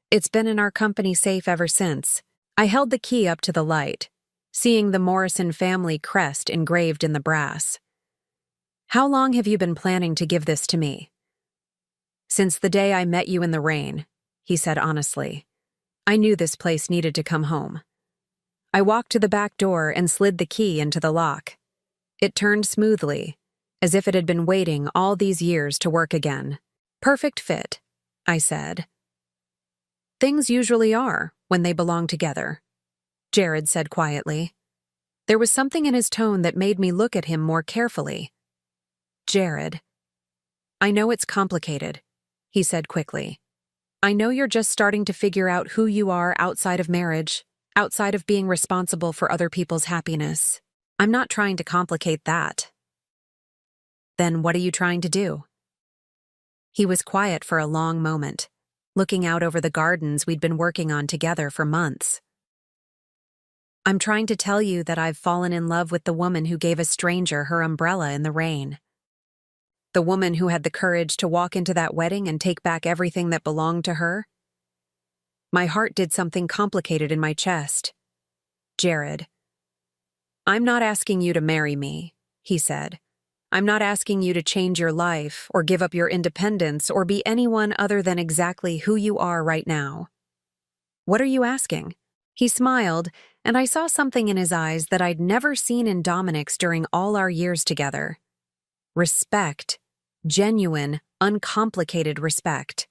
Speaker 1: It's been in our company safe ever since. I held the key up to the light, seeing the Morrison family crest engraved in the brass. How long have you been planning to give this to me? Since the day I met you in the rain, he said honestly. I knew this place needed to come home. I walked to the back door and slid the key into the lock. It turned smoothly, as if it had been waiting all these years to work again. Perfect fit, I said. Things usually are when they belong together, Jared said quietly. There was something in his tone that made me look at him more carefully. Jared. I know it's complicated, he said quickly. I know you're just starting to figure out who you are outside of marriage, outside of being responsible for other people's happiness. I'm not trying to complicate that. Then what are you trying to do? He was quiet for a long moment, looking out over the gardens we'd been working on together for months. I'm trying to tell you that I've fallen in love with the woman who gave a stranger her umbrella in the rain. The woman who had the courage to walk into that wedding and take back everything that belonged to her. My heart did something complicated in my chest. Jared. I'm not asking you to marry me, he said. I'm not asking you to change your life or give up your independence or be anyone other than exactly who you are right now. What are you asking? He smiled, and I saw something in his eyes that I'd never seen in Dominic's during all our years together. Respect. Genuine, uncomplicated respect.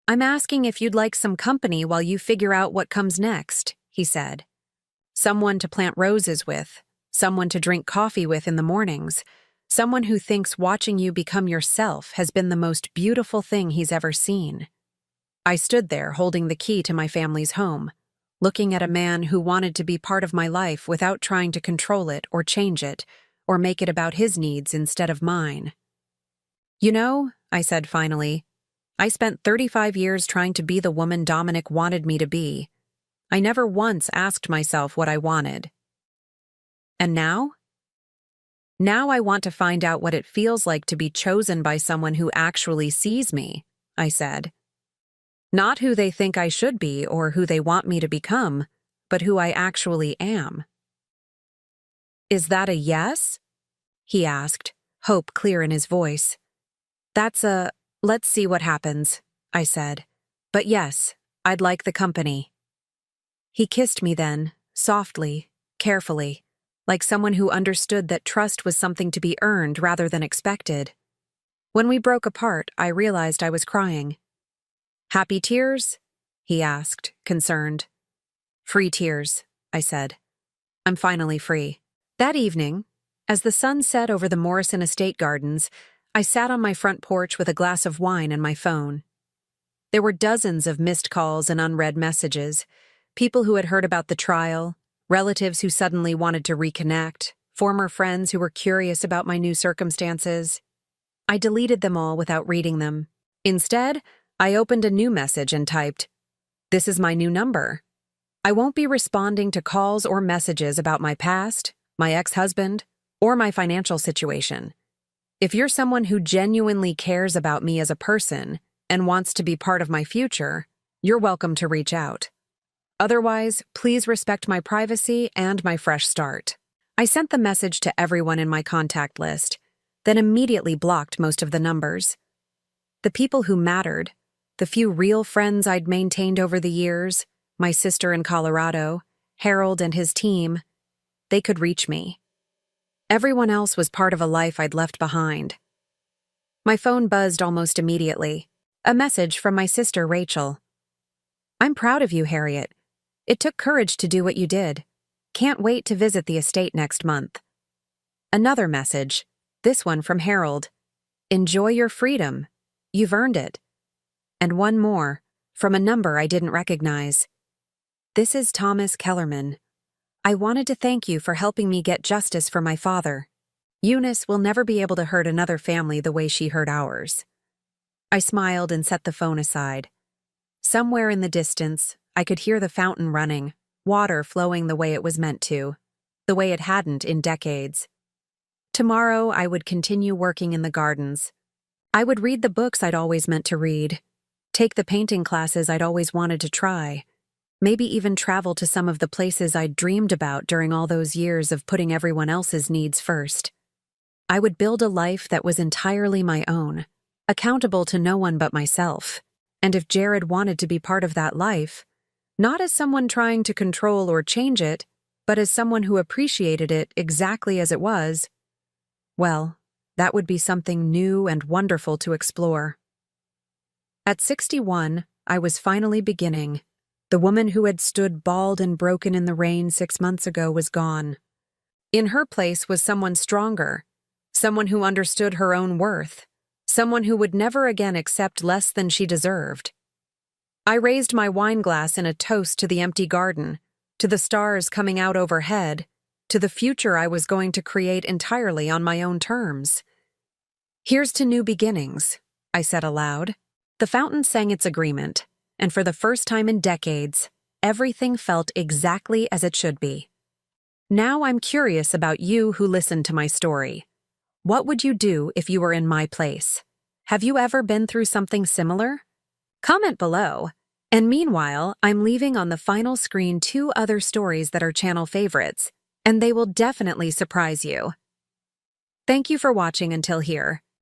Speaker 1: I'm asking if you'd like some company while you figure out what comes next, he said. Someone to plant roses with, someone to drink coffee with in the mornings, someone who thinks watching you become yourself has been the most beautiful thing he's ever seen. I stood there holding the key to my family's home, looking at a man who wanted to be part of my life without trying to control it or change it, or make it about his needs instead of mine. You know, I said finally, I spent 35 years trying to be the woman Dominic wanted me to be. I never once asked myself what I wanted. And now? Now I want to find out what it feels like to be chosen by someone who actually sees me, I said. Not who they think I should be or who they want me to become, but who I actually am. Is that a yes? He asked, hope clear in his voice. That's let's see what happens, I said. But yes, I'd like the company. He kissed me then, softly, carefully, like someone who understood that trust was something to be earned rather than expected. When we broke apart, I realized I was crying. Happy tears? He asked, concerned. Free tears, I said. I'm finally free. That evening, as the sun set over the Morrison estate gardens, I sat on my front porch with a glass of wine and my phone. There were dozens of missed calls and unread messages, people who had heard about the trial, relatives who suddenly wanted to reconnect, former friends who were curious about my new circumstances. I deleted them all without reading them. Instead, I opened a new message and typed, "This is my new number. I won't be responding to calls or messages about my past, my ex-husband, or my financial situation. If you're someone who genuinely cares about me as a person and wants to be part of my future, you're welcome to reach out. Otherwise, please respect my privacy and my fresh start." I sent the message to everyone in my contact list, then immediately blocked most of the numbers. The people who mattered, the few real friends I'd maintained over the years, my sister in Colorado, Harold and his team, they could reach me. Everyone else was part of a life I'd left behind. My phone buzzed almost immediately. A message from my sister, Rachel. "I'm proud of you, Harriet. It took courage to do what you did. Can't wait to visit the estate next month." Another message, this one from Harold. "Enjoy your freedom. You've earned it." And one more, from a number I didn't recognize. "This is Thomas Kellerman. I wanted to thank you for helping me get justice for my father. Eunice will never be able to hurt another family the way she hurt ours." I smiled and set the phone aside. Somewhere in the distance, I could hear the fountain running, water flowing the way it was meant to, the way it hadn't in decades. Tomorrow, I would continue working in the gardens. I would read the books I'd always meant to read, take the painting classes I'd always wanted to try, maybe even travel to some of the places I'd dreamed about during all those years of putting everyone else's needs first. I would build a life that was entirely my own, accountable to no one but myself. And if Jared wanted to be part of that life, not as someone trying to control or change it, but as someone who appreciated it exactly as it was, well, that would be something new and wonderful to explore. At 61, I was finally beginning. The woman who had stood bald and broken in the rain 6 months ago was gone. In her place was someone stronger, someone who understood her own worth, someone who would never again accept less than she deserved. I raised my wine glass in a toast to the empty garden, to the stars coming out overhead, to the future I was going to create entirely on my own terms. "Here's to new beginnings," I said aloud. The fountain sang its agreement, and for the first time in decades, everything felt exactly as it should be. Now I'm curious about you who listened to my story. What would you do if you were in my place? Have you ever been through something similar? Comment below. And meanwhile, I'm leaving on the final screen 2 other stories that are channel favorites, and they will definitely surprise you. Thank you for watching until here.